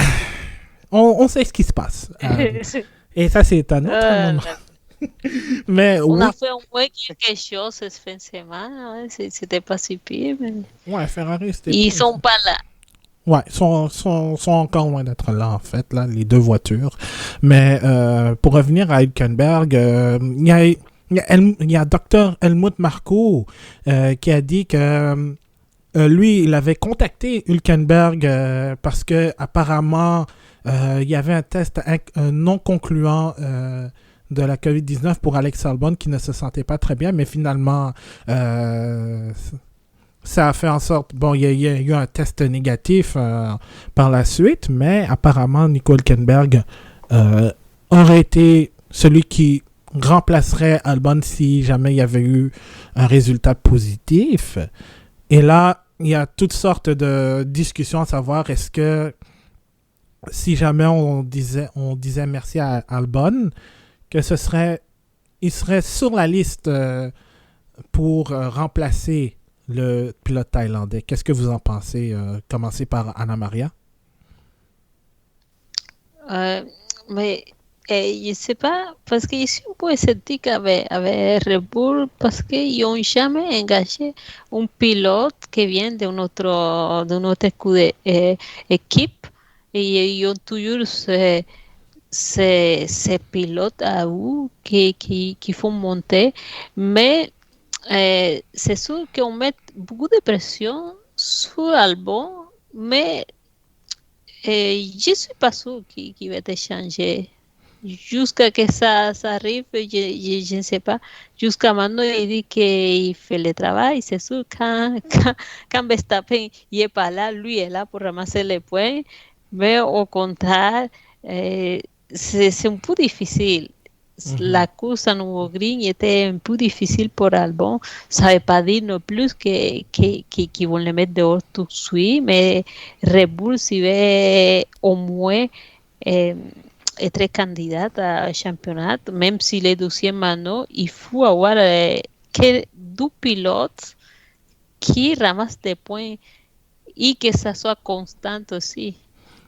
on sait ce qui se passe. Et ça c'est étonnant. Mais On oui. a fait au moins quelque chose cette fin de semaine. Hein? C'était pas si pire. Mais... Ouais, Ferrari, c'était... Ils sont pas là. Ouais, ils sont encore loin d'être là, en fait, là, les deux voitures. Mais pour revenir à Hülkenberg, il y a Dr. Helmut Marko qui a dit que lui, il avait contacté Hülkenberg parce que apparemment il y avait un test non concluant de la COVID-19 pour Alex Albon qui ne se sentait pas très bien, mais finalement ça a fait en sorte... Bon, il y a eu un test négatif par la suite, mais apparemment, Nico Hülkenberg aurait été celui qui remplacerait Albon si jamais il y avait eu un résultat positif. Et là, il y a toutes sortes de discussions à savoir est-ce que si jamais on disait merci à Albon, que il serait sur la liste pour remplacer le pilote thaïlandais. Qu'est-ce que vous en pensez? Commencer par Anna Maria. Mais je sais pas, parce que je suis un peu sceptique avec Red Bull, parce qu'ils n'ont jamais engagé un pilote qui vient de notre équipe, et ils ont toujours ces pilotes à eux qui font monter, mais c'est sûr qu'on met beaucoup de pression sur Albon, mais je ne suis pas sûr qu'il va être changé. Jusqu'à que ça arrive, je ne sais pas. Jusqu'à maintenant, il dit qu'il fait le travail. C'est sûr, quand Verstappen n'est pas là, lui est là pour ramasser les points. Mais au contraire, c'est un peu difficile. la course à Nürburgring était un peu difficile pour Albon. Ça ne veut pas dire non plus qu'ils vont le mettre dehors tout de suite, mais Red Bull, s'il veut au moins être candidat à championnat, même s'il est deuxième maintenant, il faut avoir que deux pilotes qui ramassent des points et que ça soit constant aussi.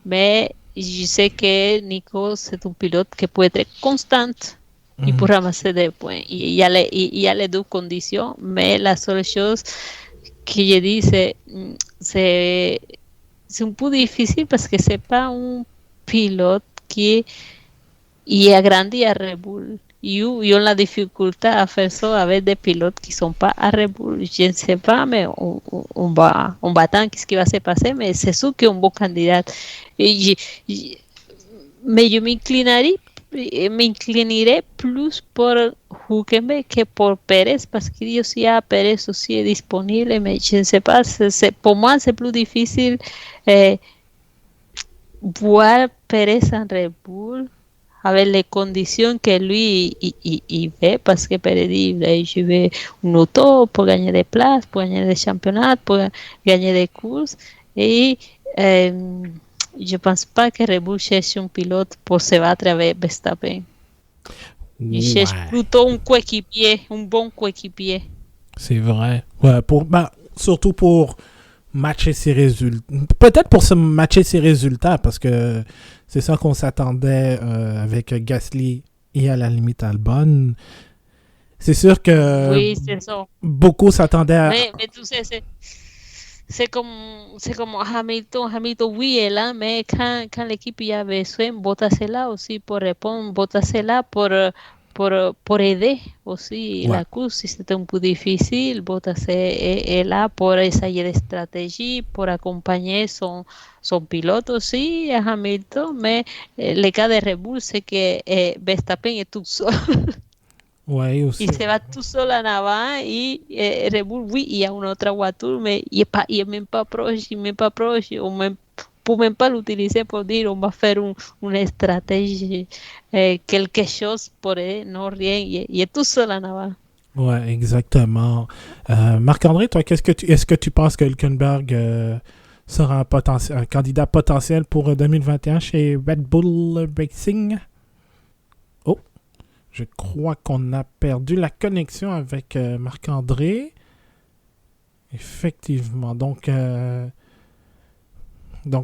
Mais je sais que Nico, c'est un pilote qui peut être constant et pour ramasser des points. Il y a les deux conditions, mais la seule chose que je dis, c'est un peu difficile parce que c'est pas un pilote qui est agrandi à Red Bull. Ils ont la difficulté à faire ça avec des pilotes qui ne sont pas à Red Bull. Je ne sais pas, mais on va attendre ce qui va se passer, mais c'est sûr qu'il est un bon candidat. Mais je m'inclinerai plus pour Hülkenberg que pour Pérez, parce que yo sí a Pérez aussi est disponible, mais je ne sais pas, pour moi c'est plus difficile voir Pérez en Red Bull avec les conditions que lui il veut, parce que Pérez dit je veux un auto pour gagner des places, pour gagner des championnats, pour gagner des courses, et je pense pas que Red Bull cherche un pilote pour se battre avec Verstappen. Il cherche plutôt un coéquipier, un bon coéquipier. C'est vrai. Ouais, surtout pour matcher ses résultats. Peut-être pour se matcher ses résultats, parce que c'est ça qu'on s'attendait avec Gasly et à la limite Albon. C'est sûr que oui, c'est ça. Beaucoup s'attendaient à... Mais tu sais, c'est comme Hamilton. Hamilton, oui, est là, mais quand l'équipe y a besoin, Bottas est là aussi pour répondre. Bottas est là pour aider aussi la course. Si c'était un peu difficile, Bottas est là pour essayer des stratégies, pour accompagner son pilote aussi, à Hamilton. Mais le cas de Red Bull, c'est que Verstappen est tout seul. Ouais, aussi. Il se va tout seul en avant et Red Bull, oui, il y a une autre voiture, mais il n'est même pas proche, on ne peut même pas l'utiliser pour dire on va faire une stratégie, quelque chose pour eux, non, rien, il est tout seul en avant. Ouais, exactement. Marc-André, toi, est-ce que tu penses que Hülkenberg sera un candidat potentiel pour 2021 chez Red Bull Racing? Oh, je crois qu'on a perdu la connexion avec Marc-André. Effectivement. Donc,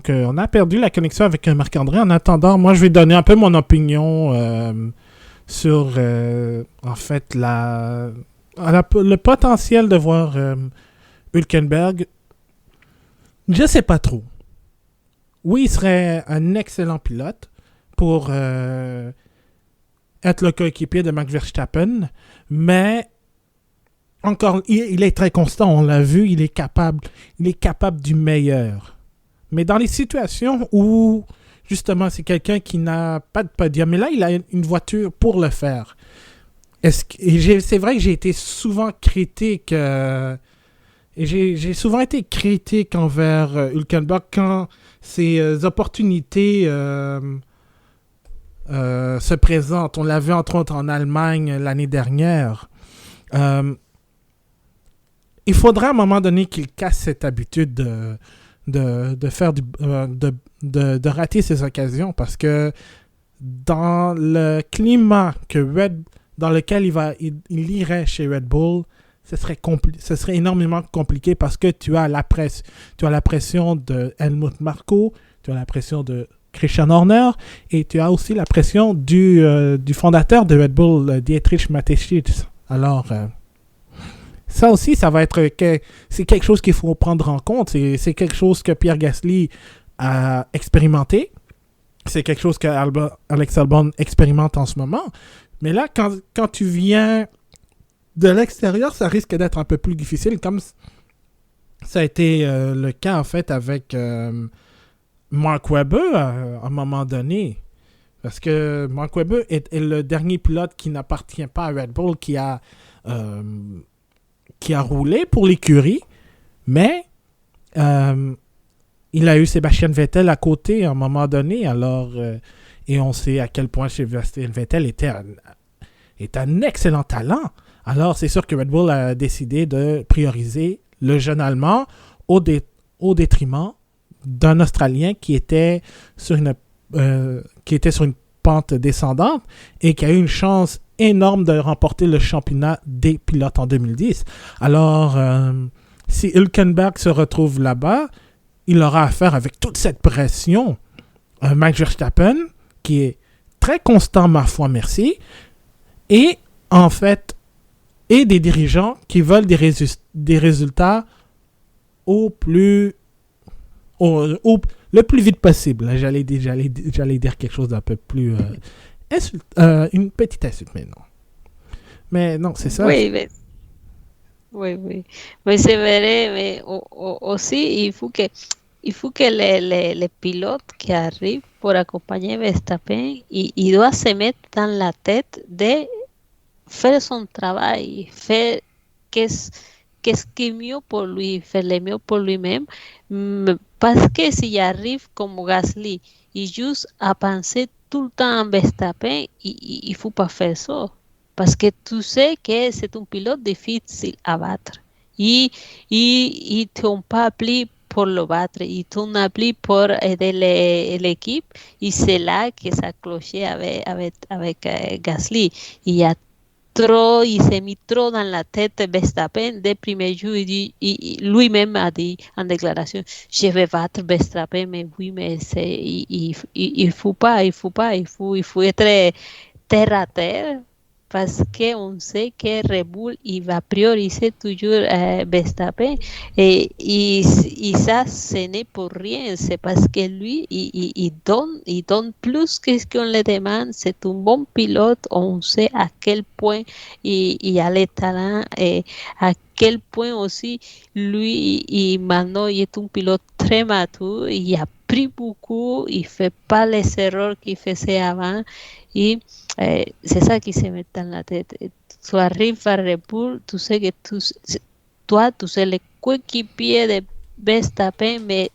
on a perdu la connexion avec Marc-André. En attendant, moi, je vais donner un peu mon opinion sur, en fait, le potentiel de voir Hülkenberg. Je sais pas trop. Oui, il serait un excellent pilote pour être le coéquipier de Max Verstappen, mais encore, il est très constant, on l'a vu, il est capable du meilleur. Mais dans les situations où, justement, c'est quelqu'un qui n'a pas de podium, mais là, il a une voiture pour le faire. C'est vrai que j'ai été souvent critique, j'ai souvent été critique envers Hülkenberg quand ses opportunités se présentent. On l'a vu entre autres en Allemagne l'année dernière. Il faudra à un moment donné qu'il casse cette habitude de faire de rater ses occasions, parce que dans le climat dans lequel il irait chez Red Bull, ce serait énormément compliqué, parce que tu as la pression de Helmut Marko, tu as la pression de Christian Horner, et tu as aussi la pression du fondateur de Red Bull, Dietrich Mateschitz. Alors, ça aussi, c'est quelque chose qu'il faut prendre en compte. C'est quelque chose que Pierre Gasly a expérimenté. C'est quelque chose que Alex Albon expérimente en ce moment. Mais là, quand tu viens de l'extérieur, ça risque d'être un peu plus difficile, comme ça a été le cas, en fait, avec Mark Webber à un moment donné. Parce que Mark Webber est le dernier pilote qui n'appartient pas à Red Bull, qui a roulé pour l'écurie, mais il a eu Sébastien Vettel à côté à un moment donné, alors et on sait à quel point Sébastien Vettel était est un excellent talent. Alors, c'est sûr que Red Bull a décidé de prioriser le jeune Allemand au détriment d'un Australien qui était sur une pente descendante et qui a eu une chance énorme de remporter le championnat des pilotes en 2010. Alors, si Hülkenberg se retrouve là-bas, il aura affaire avec toute cette pression. Max Verstappen, qui est très constant, ma foi, merci, et en fait, et des dirigeants qui veulent des résultats le plus vite possible. J'allais dire quelque chose d'un peu plus... une petite insulte, mais non. Mais non, c'est ça. Oui, mais c'est vrai, mais aussi il faut que les pilotes qui arrivent pour accompagner Verstappen, il doit se mettre dans la tête de faire son travail, faire qu'est-ce qui est mieux pour lui, faire le mieux pour lui-même, parce que s'il arrive comme Gasly, et juste à penser tout le temps en Verstappen, il faut pas faire ça. Parce que tu sais que c'est un pilote difficile à battre. Ils t'ont pas appelé pour le battre, ils t'ont appelé pour aider l'équipe. Et c'est là que ça clochait avec Gasly. Il s'est mis trop dans la tête Verstappen dès le premier jour. Lui-même a dit en déclaration, je vais battre Verstappen, mais oui, mais il faut pas, il faut être terre à terre. Parce qu'on sait que Red Bull il va prioriser toujours Verstappen et ça ce n'est pour rien, c'est parce que lui il donne plus que ce qu'on le demande, c'est un bon pilote, on sait à quel point il a le talent et à quel point aussi lui maintenant il est un pilote très mature, il a pris beaucoup, il fait pas les erreurs qu'il faisait avant et c'est ça qui se met dans la tête. Tu arrives à Red Bull, tu sais que tu sais le coéquipier de Verstappen, mais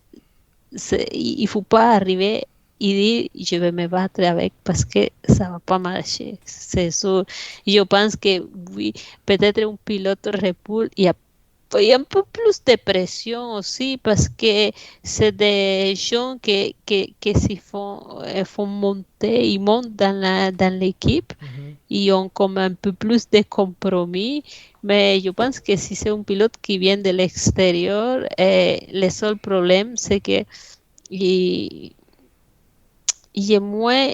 il faut pas arriver et dire je vais me battre avec parce que ça va pas marcher. C'est ça. Je pense que oui, peut-être un pilote Red Bull, il y a un peu plus de pression aussi parce que c'est des gens qui font monter, ils montent dans l'équipe, ils ont comme un peu plus de compromis, mais je pense que si c'est un pilote qui vient de l'extérieur, le seul problème c'est que il est moins...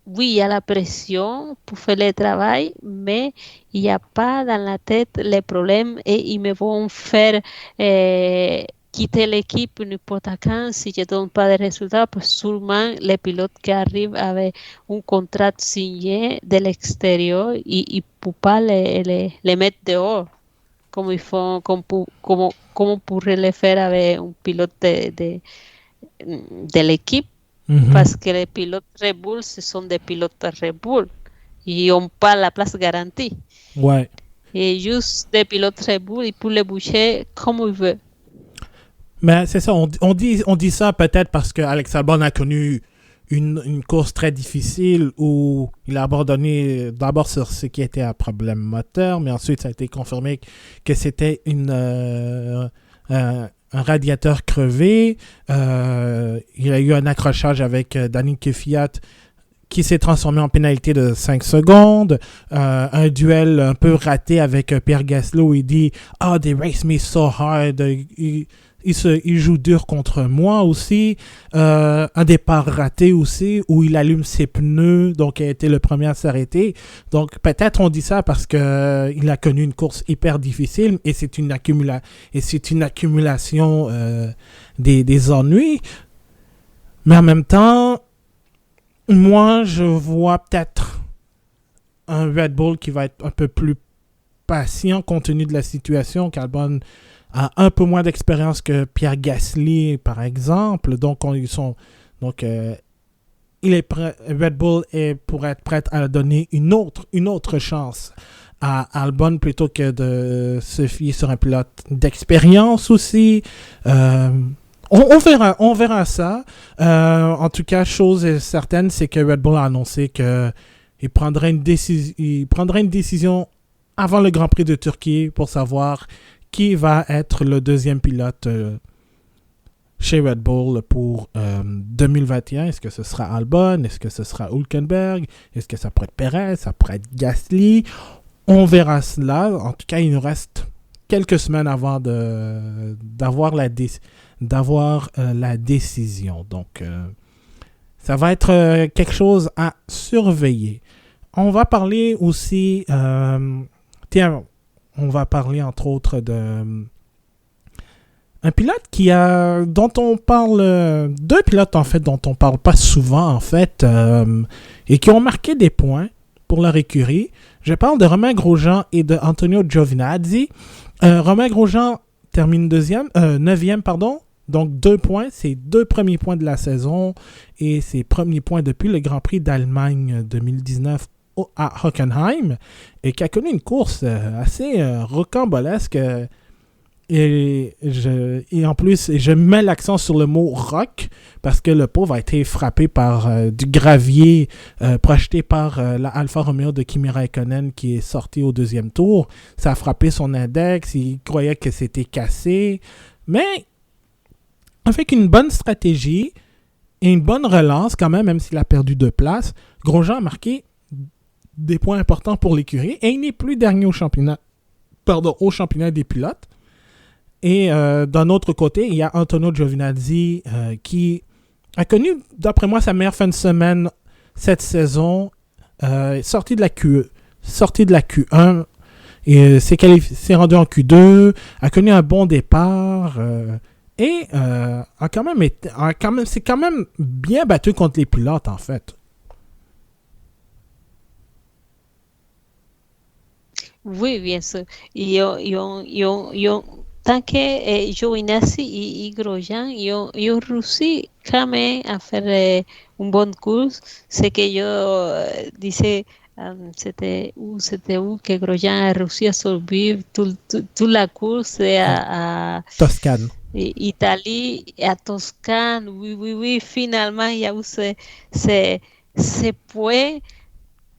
oui, il y a la pression pour faire le travail, mais il n'y a pas dans la tête les problèmes et ils me vont faire quitter l'équipe n'importe quand si je ne donne pas de résultats, parce que sûrement les pilotes qui arrivent avec un contrat signé de l'extérieur, ils ne peuvent pas les mettre dehors, comme ils font, comme on pourrait le faire avec un pilote de l'équipe. Parce que les pilotes Red Bull, ce sont des pilotes Red Bull. Ils n'ont pas la place garantie. Ouais. Et juste des pilotes Red Bull, ils peuvent les boucher comme ils veulent. Mais c'est ça, on dit ça peut-être parce que Alex Albon a connu une course très difficile où il a abandonné d'abord sur ce qui était un problème moteur, mais ensuite ça a été confirmé que c'était un radiateur crevé. Il a eu un accrochage avec Daniil Kvyat qui s'est transformé en pénalité de 5 secondes. Un duel un peu raté avec Pierre Gasly où il dit « Oh, they race me so hard ». Il joue dur contre moi aussi. Un départ raté aussi, où il allume ses pneus, donc il a été le premier à s'arrêter. Donc peut-être on dit ça parce que il a connu une course hyper difficile et c'est une accumulation des ennuis. Mais en même temps, moi je vois peut-être un Red Bull qui va être un peu plus patient compte tenu de la situation, qu'Albon a un peu moins d'expérience que Pierre Gasly, par exemple. Donc, il est prêt, Red Bull est pour être prêt à donner une autre chance à Albon plutôt que de se fier sur un pilote d'expérience aussi. On verra ça. En tout cas, chose certaine, c'est que Red Bull a annoncé que il prendrait une décision avant le Grand Prix de Turquie pour savoir qui va être le deuxième pilote chez Red Bull pour 2021. Est-ce que ce sera Albon? Est-ce que ce sera Hülkenberg? Est-ce que ça pourrait être Perez? Ça pourrait être Gasly? On verra cela. En tout cas, il nous reste quelques semaines avant d'avoir la décision. Donc, ça va être quelque chose à surveiller. On va parler aussi... on va parler entre autres de... un pilote dont on parle... deux pilotes, en fait, dont on parle pas souvent, en fait, et qui ont marqué des points pour leur écurie. Je parle de Romain Grosjean et de Antonio Giovinazzi. Romain Grosjean termine 9e, pardon. Donc 2 points, ses 2 premiers points de la saison et ses premiers points depuis le Grand Prix d'Allemagne 2019 à Hockenheim, et qui a connu une course assez rocambolesque. Et en plus, je mets l'accent sur le mot rock parce que le pauvre a été frappé par du gravier projeté par la Alfa Romeo de Kimi Räikkönen qui est sorti au 2e tour. Ça a frappé son index, il croyait que c'était cassé. Mais avec une bonne stratégie et une bonne relance quand même s'il a perdu 2 places, Grosjean a marqué des points importants pour l'écurie et il n'est plus dernier au championnat des pilotes. Et d'un autre côté, il y a Antonio Giovinazzi qui a connu, d'après moi, sa meilleure fin de semaine cette saison, sorti de la Q1, et s'est rendu en Q2, a connu un bon départ, et s'est quand même bien battu contre les pilotes, en fait. Oui, bien sûr. Tant que Giovinazzi y Grosjean, yo réussi quand même à faire une bonne course. C'est que yo disais, c'était où que Grosjean a réussi à survivre toute la course à Toscane. Italie, à Toscane. Oui, finalement, il y a eu ce point.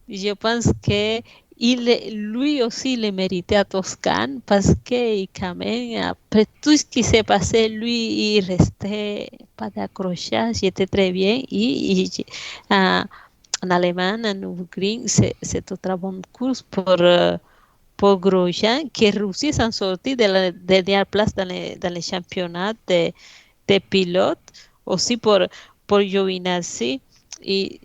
Je pense que lui aussi le méritait à Toscane parce que quand même, après tout ce qui s'est passé, lui, il restait pas d'accrochage, il était très bien. En Allemagne, à Nürburgring, c'est une très bonne course pour Grosjean qui réussit à s'en sortir de la dernière place dans les championnats de pilotes, aussi pour Giovinazzi. Et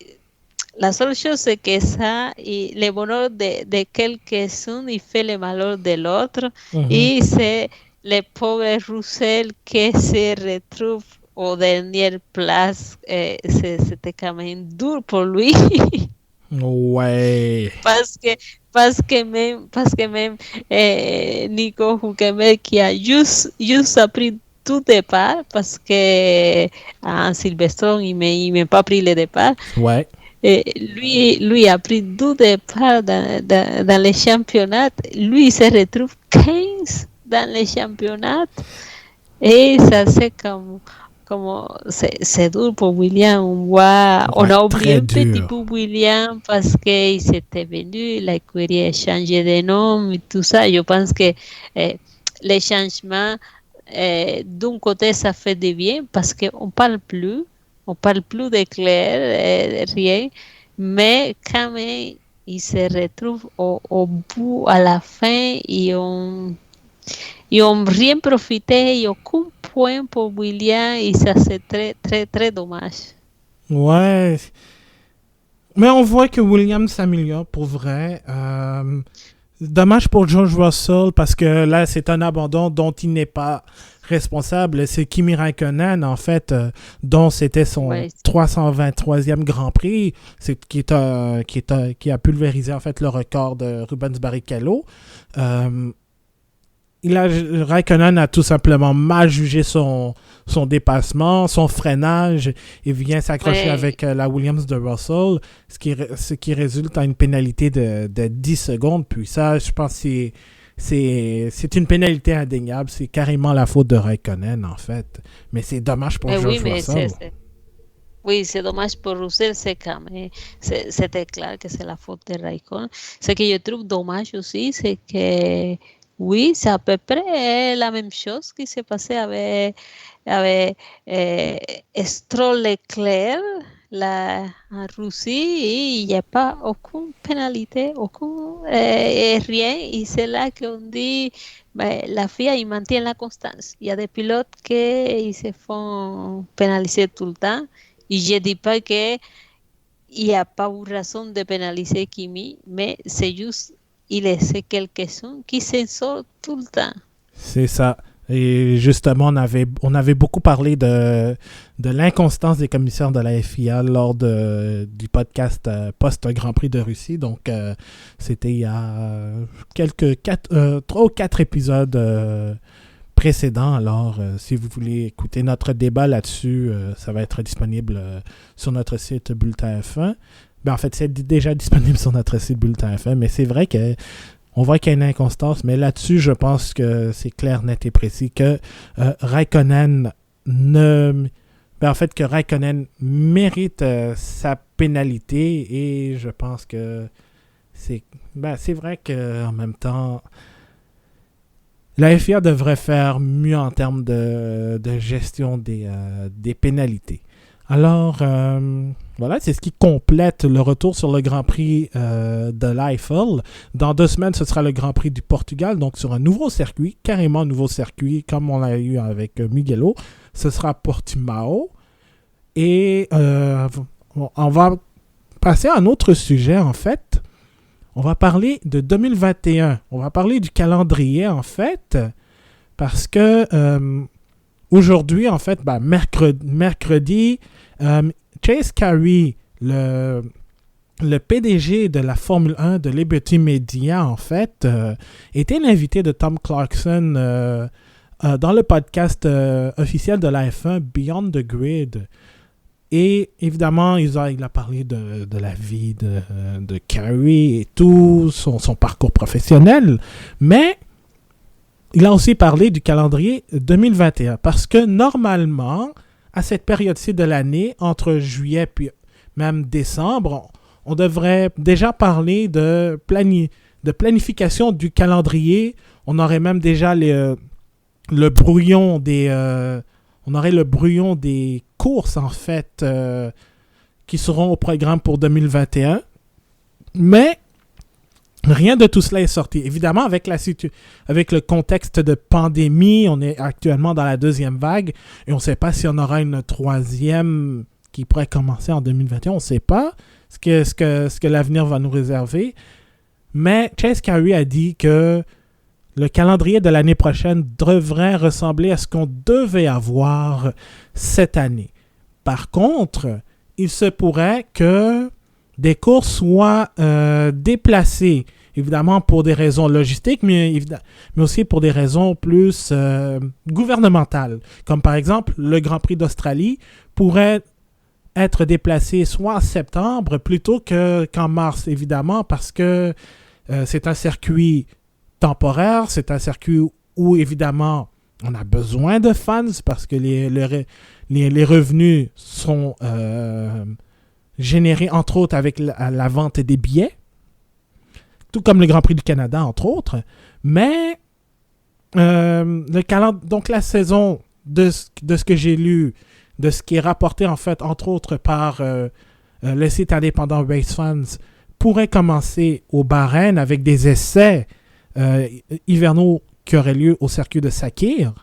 la seule chose, c'est que ça, et le bonheur de quelques-uns, il fait le malheur de l'autre. Et c'est le pauvre Russell qui se retrouve aux dernières places. C'était quand même dur pour lui. Ouais. Parce que même Nico Hülkenberg qui a juste appris tout départ parce que en Silverstone, il m'a pas pris le départ. Ouais. Lui a pris 2 départs dans les championnats. Lui, il se retrouve 15 dans les championnats. Et ça, c'est comme c'est dur pour William. On a oublié un petit peu William parce qu'il s'était venu, l'écurie a changé de nom et tout ça. Je pense que les changements, d'un côté, ça fait du bien parce qu'on parle plus de Claire, rien, mais quand même, ils se retrouvent au bout, à la fin, ils ont rien profité, et aucun point pour William, et ça c'est très, très, très dommage. Ouais. Mais on voit que William s'améliore pour vrai. Dommage pour George Russell parce que là, c'est un abandon dont il n'est pas responsable. C'est Kimi Räikkönen, en fait, dont c'était son 323e Grand Prix, qui a pulvérisé, en fait, le record de Rubens Barrichello. Räikkönen a tout simplement mal jugé son dépassement, son freinage, et vient s'accrocher avec la Williams de Russell, ce qui résulte en une pénalité de 10 secondes. Puis ça, je pense que c'est une pénalité indéniable. C'est carrément la faute de Räikkönen, en fait. Mais c'est dommage pour George Russell. Oui, c'est dommage pour Russell, c'est quand même, c'était clair que c'est la faute de Raikkonen. Ce que je trouve dommage aussi, c'est que oui, c'est à peu près la même chose qui s'est passé avec Stroll Leclerc en Russie et il n'y a pas aucune pénalité, rien. Et c'est là qu'on dit la FIA il maintient la constance. Il y a des pilotes qui se font pénaliser tout le temps. Et je ne dis pas qu'il n'y a pas eu raison de pénaliser Kimi, mais c'est juste il essaie quelques-uns qui s'en sortent tout le temps. C'est ça. Et justement, on avait beaucoup parlé de l'inconstance des commissaires de la FIA lors du podcast post-Grand Prix de Russie. Donc, c'était il y a 3 ou 4 épisodes précédents. Alors, si vous voulez écouter notre débat là-dessus, ça va être disponible sur notre site Bulletin F1. Ben, en fait, c'est déjà disponible sur notre site Bulletin F1, mais c'est vrai que on voit qu'il y a une inconstance, mais là-dessus, je pense que c'est clair, net et précis que Raikkonen que Raikkonen mérite sa pénalité et je pense que c'est vrai qu'en même temps, la FIA devrait faire mieux en termes de gestion des pénalités. Alors, voilà, c'est ce qui complète le retour sur le Grand Prix de l'Eiffel. Dans 2 semaines, ce sera le Grand Prix du Portugal, donc sur un nouveau circuit, carrément un nouveau circuit, comme on l'a eu avec Mugello. Ce sera Portimao. Et on va passer à un autre sujet, en fait. On va parler de 2021. On va parler du calendrier, en fait, parce que aujourd'hui, en fait, mercredi, Chase Carey, le PDG de la Formule 1 de Liberty Media, en fait, était l'invité de Tom Clarkson dans le podcast officiel de la F1, Beyond the Grid. Et évidemment, il a parlé de la vie de Carey et tout, son parcours professionnel, mais il a aussi parlé du calendrier 2021 parce que normalement, à cette période-ci de l'année, entre juillet puis même décembre, on devrait déjà parler de planification du calendrier. On aurait même déjà le brouillon des courses, en fait, qui seront au programme pour 2021. Mais rien de tout cela est sorti. Évidemment, avec le contexte de pandémie, on est actuellement dans la 2e vague et on ne sait pas si on aura une 3e qui pourrait commencer en 2021. On ne sait pas ce que l'avenir va nous réserver. Mais Chase Carey a dit que le calendrier de l'année prochaine devrait ressembler à ce qu'on devait avoir cette année. Par contre, il se pourrait que des courses soient déplacées, évidemment pour des raisons logistiques, mais aussi pour des raisons plus gouvernementales. Comme par exemple, le Grand Prix d'Australie pourrait être déplacé soit en septembre plutôt qu'en mars, évidemment, parce que c'est un circuit temporaire, c'est un circuit où, évidemment, on a besoin de fans parce que les revenus sont générés, entre autres, avec la vente des billets, tout comme le Grand Prix du Canada, entre autres. Mais donc la saison, de ce que j'ai lu, de ce qui est rapporté, en fait, entre autres, par le site indépendant Race Fans, pourrait commencer au Bahreïn avec des essais hivernaux qui auraient lieu au circuit de Sakhir.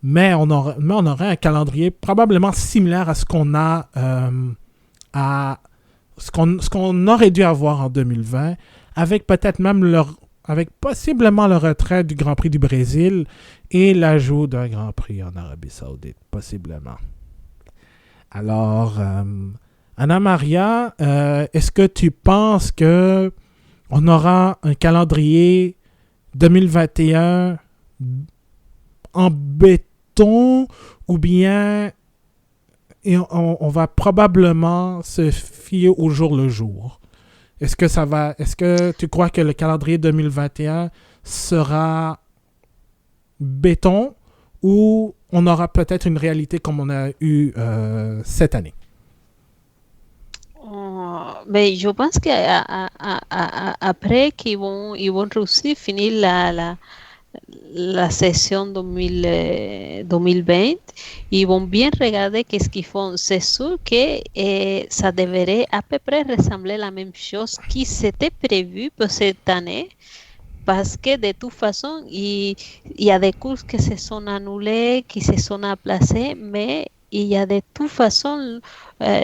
Mais on aurait un calendrier probablement similaire à ce qu'on a ce qu'on aurait dû avoir en 2020, avec peut-être même avec possiblement le retrait du Grand Prix du Brésil et l'ajout d'un Grand Prix en Arabie Saoudite, possiblement. Alors, Anna Maria, est-ce que tu penses que on aura un calendrier 2021 en béton ou bien on va probablement se fier au jour le jour? Est-ce que tu crois que le calendrier 2021 sera béton ou on aura peut-être une réalité comme on a eu cette année. Mais je pense qu'après ils vont réussir à finir la session 2020, ils vont bien regarder qu'est-ce qu'ils font. C'est sûr que ça devrait à peu près ressembler à la même chose qui s'était prévu pour cette année. Parce que de toute façon, il y a des cours qui se sont annulés, qui se sont aplacés, mais il y a de toute façon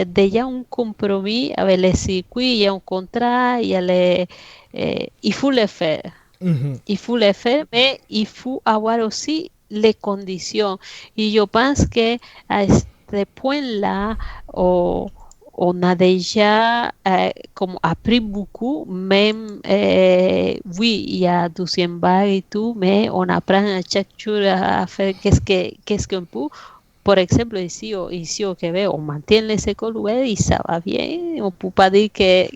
déjà un compromis avec les circuits, il y a un contrat, il faut le faire. Mhm. Il faut le faire, mais il faut avoir aussi les conditions. Et je pense que à ce point-là, on a déjà comme appris beaucoup, même oui, il y a 12e vague et tout, mais on apprend à chaque jour à faire qu'est-ce qu'on peut. Por exemple, ici au Québec, on maintient les écoles ouvertes et ça va bien. On ne peut pas dire que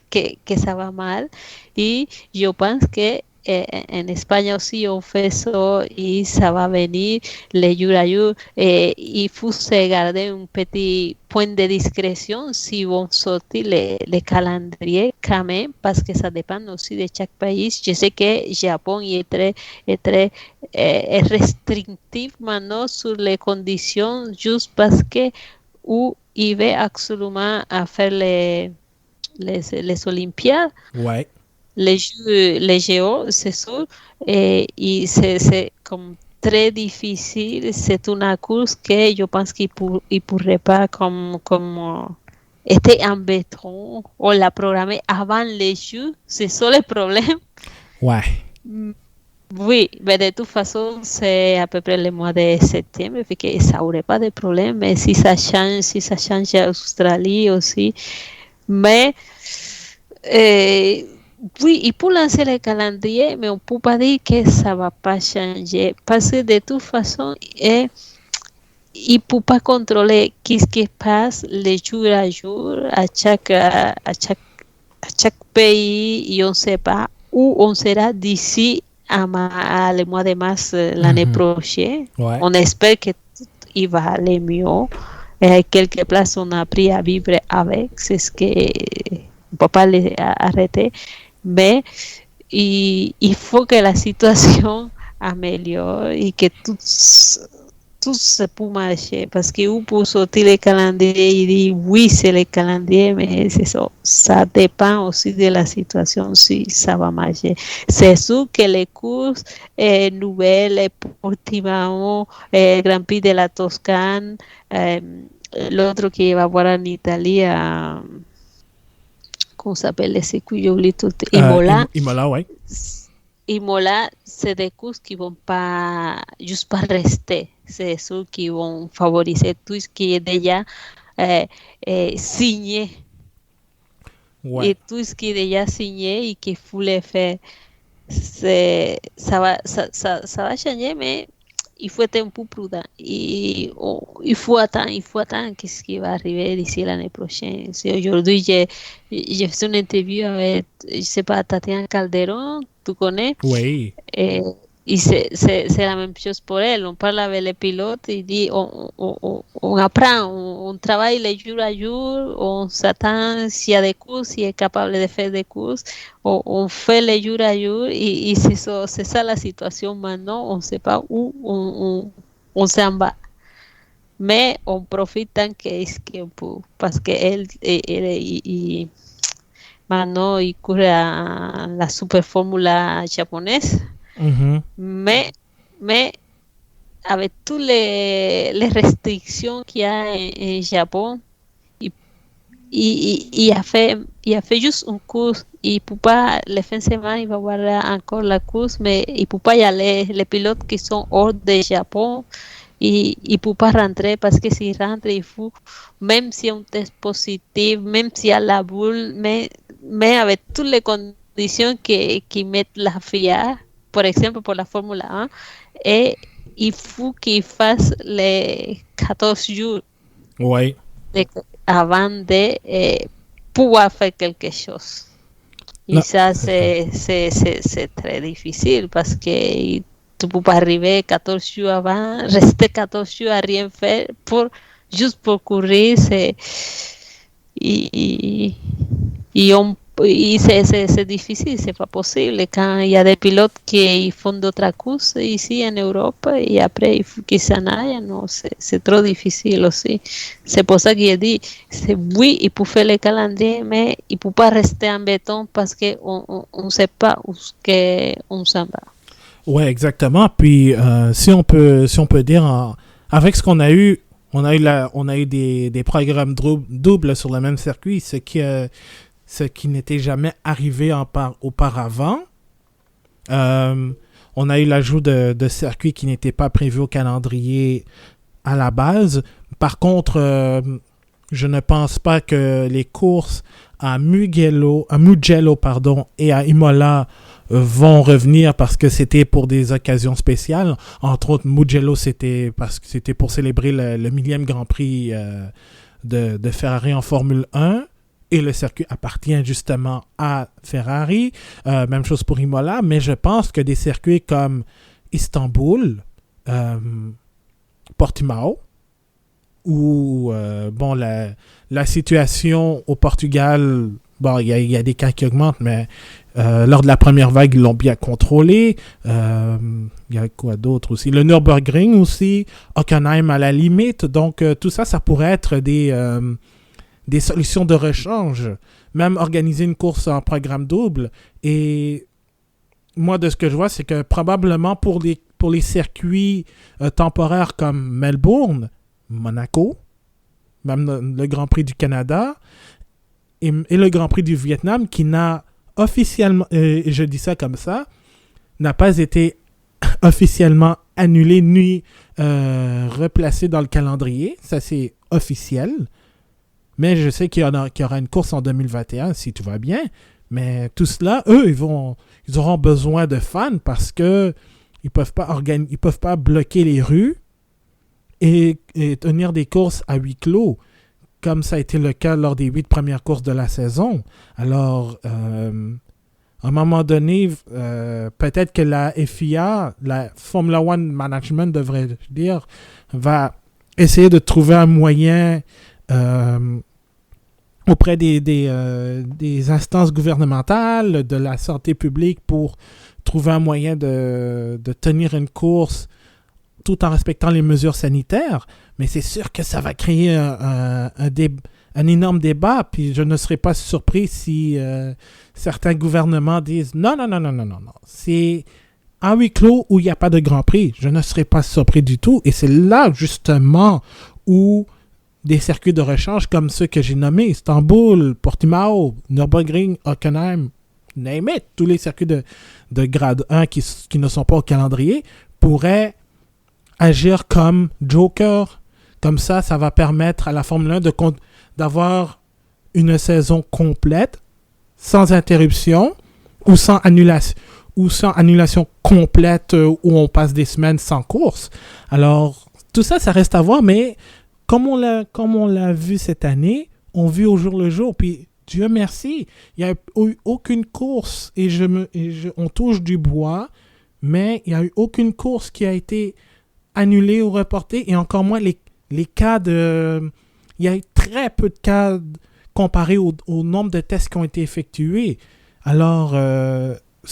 ça va mal. Et je pense que en Espagne aussi on fait ça et ça va venir les jours à jour. Il faut se garder un petit point de discrétion si vont sortir les calendriers quand même, parce que ça dépend aussi de chaque pays. Je sais que Japon est très restrictif maintenant sur les conditions, juste parce que où il veut absolument à faire les Olympiades. Ouais. Les JO, c'est sûr, et c'est comme très difficile. C'est une course que je pense qu'il ne pourrait pas comme était en béton ou la programmer avant les Jeux. C'est ça le problème. Ouais. Oui, mais de toute façon, c'est à peu près le mois de septembre, fait que ça n'aurait pas de problème. Mais si ça change à Australie aussi. Mais oui, il peut lancer le calendrier, mais on ne peut pas dire que ça ne va pas changer. Parce que de toute façon, il ne peut pas contrôler ce qui passe les jours à jour à chaque pays, et on ne sait pas où on sera d'ici à le mois de mars l'année prochaine. Ouais. On espère que tout il va aller mieux. Quelques places on a appris à vivre avec, c'est ce que on ne peut pas les arrêter, mais il faut que la situation améliore et que tout se peut marcher, parce que vous pouvez sortir le calendrier et dire oui, c'est le calendrier, mais c'est ça dépend aussi de la situation, si ça va marcher. C'est sûr que les courses nouvelles, Portimao, Grand Prix de la Toscane, l'autre qui va voir en Italie, comment s'appelle le circuit, j'oublie tout, Imola. Imola, ouais. Imola, c'est des courses qui vont pas juste pas rester. C'est ceux qui vont favoriser tout ce qui est déjà signé. Ouais. Et tout ce qui est déjà signé et qu'il faut le faire, ça va changer, mais il faut être un peu prudent. Et il faut attendre qu'est-ce qui va arriver d'ici l'année prochaine. Si aujourd'hui, j'ai fait une interview avec, je sais pas, Tatiana Calderón, tu connais? Oui. Et c'est la même chose pour elle. On parle avec les pilotes et dit, on apprend, on travaille les jours à jour, on s'attend s'il y a des courses, s'il est capable de faire des courses, on fait les jours à jour et c'est ça la situation maintenant. On ne sait pas où on s'en va. Mais on profite tant qu'est-ce qu'on peut, parce qu'elle maintenant il court à la super formula japonaise. Mm-hmm. Mais avec toutes les restrictions qu'il y a en Japon, il a fait juste une course. Il ne peut pas, les fins de semaine, il va voir encore la course, mais il ne peut pas y aller. Les pilotes qui sont hors de Japon, il ne peut pas rentrer, parce que s'il rentre, il faut, même s'il y a un test positif, même s'il y a la boule, mais avec toutes les conditions qui mettent la FIA, por exemple pour la Formule 1, et il faut qu'il fasse les 14 jours Ouais. avant de pouvoir faire quelque chose. Et Non, ça, c'est très difficile, parce que tu peux pas arriver 14 jours avant, rester 14 jours à rien faire juste pour courir, et, c'est difficile, c'est pas possible. Quand il y a des pilotes qui font d'autres courses ici en Europe et après il faut qu'ils s'en aillent, non, c'est trop difficile aussi. C'est pour ça que j'ai dit, oui, il peut faire le calendrier, mais il ne peut pas rester en béton parce qu'on ne sait pas où on s'en va. Ouais, exactement. Puis si on peut dire avec ce qu'on a eu, on a eu des programmes doubles sur le même circuit, ce qui n'était jamais arrivé auparavant. On a eu l'ajout de circuits qui n'étaient pas prévus au calendrier à la base. Par contre, je ne pense pas que les courses à Mugello, et à Imola vont revenir parce que c'était pour des occasions spéciales. Entre autres, Mugello, c'était pour célébrer le 1000e Grand Prix de Ferrari en Formule 1. Et le circuit appartient justement à Ferrari. Même chose pour Imola. Mais je pense que des circuits comme Istanbul, Portimao, ou la situation au Portugal, bon, il y a des cas qui augmentent, mais lors de la première vague, ils l'ont bien contrôlé. Il y a quoi d'autre aussi? Le Nürburgring aussi, Hockenheim à la limite. Donc, tout ça, ça pourrait être des solutions de rechange. Même organiser une course en programme double. Et moi, de ce que je vois, c'est que probablement pour les circuits temporaires comme Melbourne, Monaco, même le Grand Prix du Canada et le Grand Prix du Vietnam, qui n'a officiellement, et je dis ça comme ça, n'a pas été officiellement annulé ni replacé dans le calendrier. Ça, c'est officiel. Mais je sais qu'il y aura une course en 2021, si tout va bien. Mais tout cela, eux, ils auront besoin de fans parce que ils peuvent pas bloquer les rues et tenir des courses à huis clos, comme ça a été le cas lors des 8 premières courses de la saison. Alors, à un moment donné, peut-être que la FIA, la Formula One Management, devrait dire, va essayer de trouver un moyen auprès des instances gouvernementales, de la santé publique, pour trouver un moyen de tenir une course tout en respectant les mesures sanitaires. Mais c'est sûr que ça va créer un énorme débat, puis je ne serais pas surpris si certains gouvernements disent non. C'est à huis clos où il n'y a pas de Grand Prix. Je ne serais pas surpris du tout. Et c'est là, justement, où des circuits de rechange comme ceux que j'ai nommés, Istanbul, Portimao, Nürburgring, Hockenheim, name it, tous les circuits de grade 1 qui ne sont pas au calendrier, pourraient agir comme joker. Comme ça va permettre à la Formule 1 d'avoir une saison complète, sans interruption, ou sans annulation complète, où on passe des semaines sans course. Alors, tout ça, ça reste à voir, mais comme on l'a vu cette année, on vit au jour le jour. Puis Dieu merci, il n'y a eu aucune course, et on touche du bois, mais il n'y a eu aucune course qui a été annulée ou reportée, et encore moins les cas de... Il y a eu très peu de cas comparé au nombre de tests qui ont été effectués. Alors,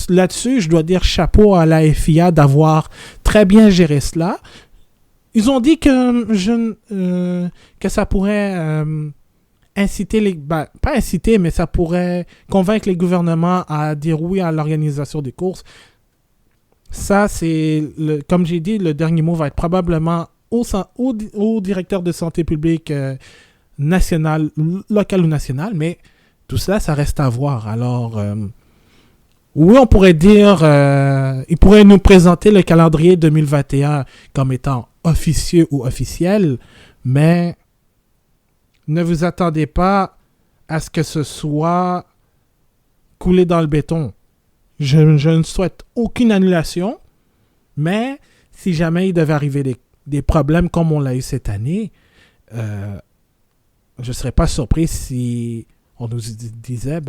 là-dessus, je dois dire chapeau à la FIA d'avoir très bien géré cela. Ils ont dit que ça pourrait inciter pas inciter, mais ça pourrait convaincre les gouvernements à dire oui à l'organisation des courses. Ça, comme j'ai dit, le dernier mot va être probablement au directeur de santé publique national, local ou national, mais tout cela, ça reste à voir. Alors, oui, on pourrait dire, il pourrait nous présenter le calendrier 2021 comme étant officieux ou officiel, mais ne vous attendez pas à ce que ce soit coulé dans le béton. Je ne souhaite aucune annulation, mais si jamais il devait arriver des problèmes comme on l'a eu cette année, je ne serais pas surpris si on nous disait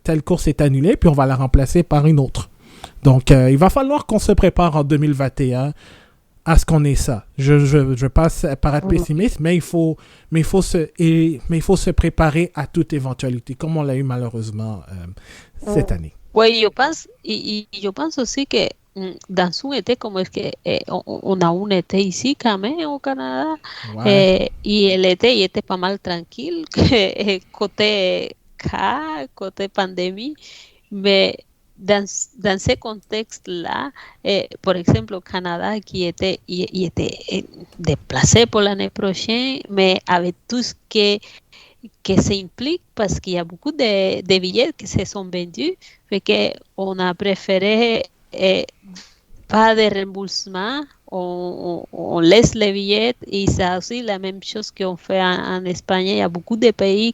telle course est annulée, puis on va la remplacer par une autre. Donc, il va falloir qu'on se prépare en 2021 à ce qu'on ait ça. Je veux pas paraître pessimiste, mais il faut se préparer à toute éventualité, comme on l'a eu malheureusement cette année. Oui, yo pienso aussi que dans un été como el que on a un été ici quand même au Canada, Ouais. y el été il était pas mal tranquille côté cas, côté pandémie, mais dans ce contexte-là, por ejemplo, Canada qui était déplacé pour l'année prochaine, mais avec tout ce que ça implique parce qu'il y a beaucoup de billets qui se sont vendus, fait qu'on a préféré pas de remboursement, on laisse les billets et c'est aussi la même chose qu'on fait en Espagne. Il y a beaucoup de pays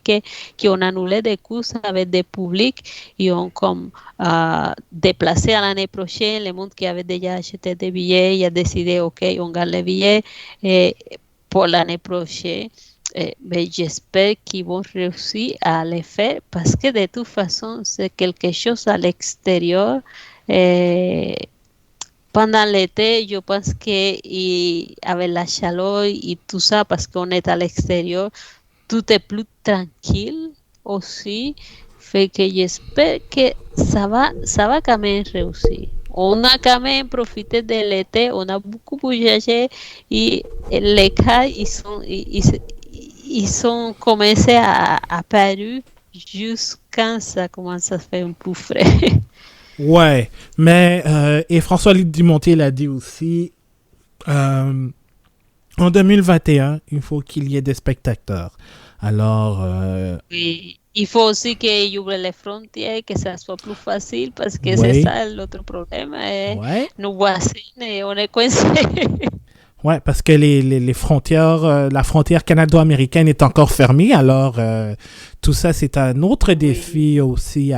qui ont annulé des courses avec des publics et ont comme déplacé à l'année prochaine. Le monde qui avait déjà acheté des billets, il a décidé, ok, on garde les billets pour l'année prochaine. Mais j'espère qu'ils vont réussir à le faire parce que de toute façon, c'est quelque chose à l'extérieur. Pendant l'été, je pense qu'avec la chaleur et tout ça, parce qu'on est à l'extérieur, tout est plus tranquille aussi. Fait que j'espère que ça va quand même réussir. On a quand même profité de l'été, on a beaucoup voyagé et les cas, ils sont commencé à apparaître juste quand ça commence à faire un peu frais. Ouais, mais et François-Luc Dumontier l'a dit aussi, en 2021, il faut qu'il y ait des spectateurs. Alors, Oui, il faut aussi qu'ils ouvrent les frontières, que ça soit plus facile, parce que Oui. c'est ça l'autre problème. ouais, Nos voisins, on est coincés. ouais, parce que les frontières, la frontière canado-américaine est encore fermée. Alors, tout ça, c'est un autre défi aussi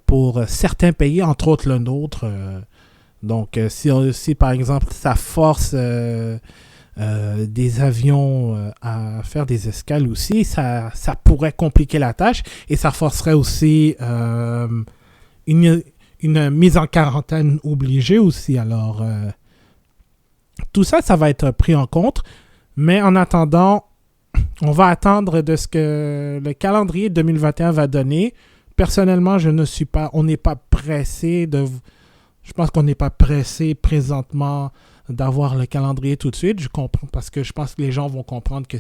pour certains pays, entre autres le nôtre. Donc, si par exemple, ça force des avions à faire des escales aussi, ça pourrait compliquer la tâche et ça forcerait aussi une mise en quarantaine obligée aussi. Alors, tout ça, ça va être pris en compte. Mais en attendant, on va attendre de ce que le calendrier 2021 va donner. Personnellement, on n'est pas pressé je pense qu'on n'est pas pressé présentement d'avoir le calendrier tout de suite. Je comprends parce que je pense que les gens vont comprendre que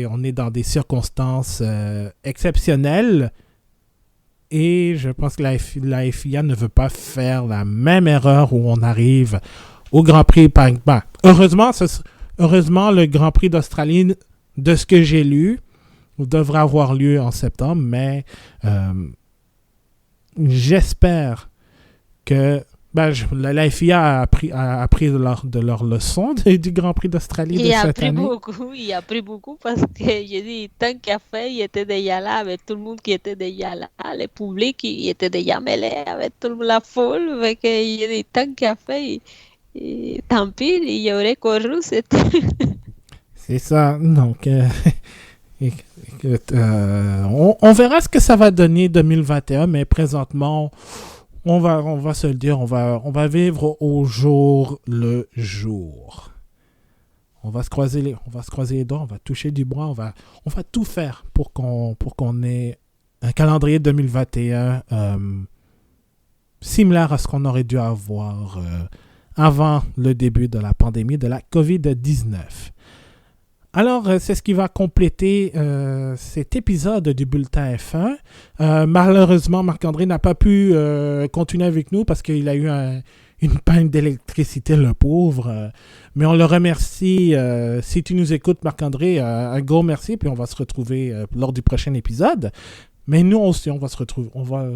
on est dans des circonstances exceptionnelles et je pense que la FIA ne veut pas faire la même erreur où on arrive au Grand Prix. Heureusement, le Grand Prix d'Australie, de ce que j'ai lu, devrait avoir lieu en septembre, mais j'espère que la FIA a appris de leur leçon du Grand Prix d'Australie de cette année. Il a pris beaucoup parce que j'ai dit, tant qu'à faire, il était déjà là avec tout le monde qui était déjà là. Le public, il était déjà mêlé avec toute la foule. Fait que j'ai dit, tant qu'à faire, tant pis, il aurait couru. C'est ça. Donc, écoute, on verra ce que ça va donner 2021, mais présentement, on va se le dire, on va vivre au jour le jour. On va se croiser les doigts, on va toucher du bois, on va tout faire pour qu'on ait un calendrier 2021 similaire à ce qu'on aurait dû avoir avant le début de la pandémie de la COVID-19. Alors, c'est ce qui va compléter cet épisode du Bulletin F1. Malheureusement, Marc-André n'a pas pu continuer avec nous parce qu'il a eu une panne d'électricité, le pauvre. Mais on le remercie. Si tu nous écoutes, Marc-André, un gros merci. Puis on va se retrouver lors du prochain épisode. Mais nous aussi, on va se retrouver. On va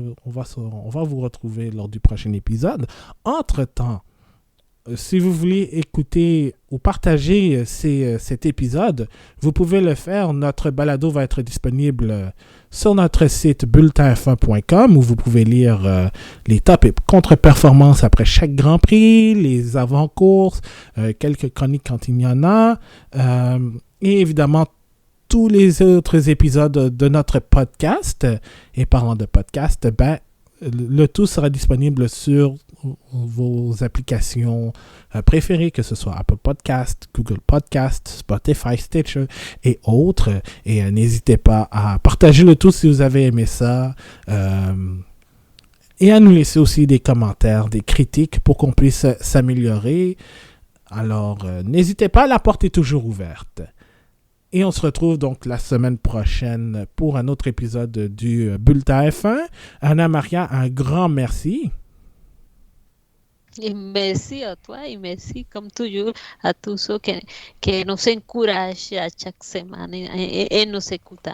vous retrouver lors du prochain épisode. Entre-temps, si vous voulez écouter ou partager cet épisode, vous pouvez le faire. Notre balado va être disponible sur notre site bulletinf1.com où vous pouvez lire les tops et contre-performances après chaque Grand Prix, les avant-courses, quelques chroniques quand il y en a, et évidemment tous les autres épisodes de notre podcast. Et parlant de podcast, le tout sera disponible sur vos applications préférées, que ce soit Apple Podcast, Google Podcast, Spotify, Stitcher et autres. Et n'hésitez pas à partager le tout si vous avez aimé ça. Et à nous laisser aussi des commentaires, des critiques pour qu'on puisse s'améliorer. Alors, n'hésitez pas, la porte est toujours ouverte. Et on se retrouve donc la semaine prochaine pour un autre épisode du Bulletin F1. Anna Maria, un grand merci. Et merci à toi et merci comme toujours à tous ceux qui nous encouragent à chaque semaine et nous écoutent.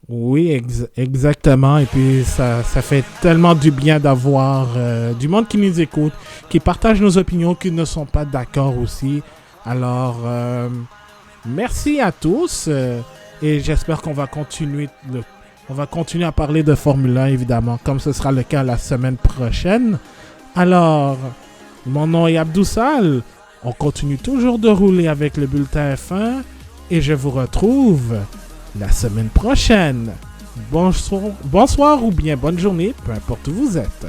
Oui, exactement. Et puis, ça fait tellement du bien d'avoir du monde qui nous écoute, qui partage nos opinions, qui ne sont pas d'accord aussi. Alors, merci à tous. Et j'espère qu'on va continuer à parler de Formule 1, évidemment, comme ce sera le cas la semaine prochaine. Alors, mon nom est Abdoussal. On continue toujours de rouler avec le Bulletin F1. Et je vous retrouve la semaine prochaine. Bonsoir ou bien bonne journée, peu importe où vous êtes.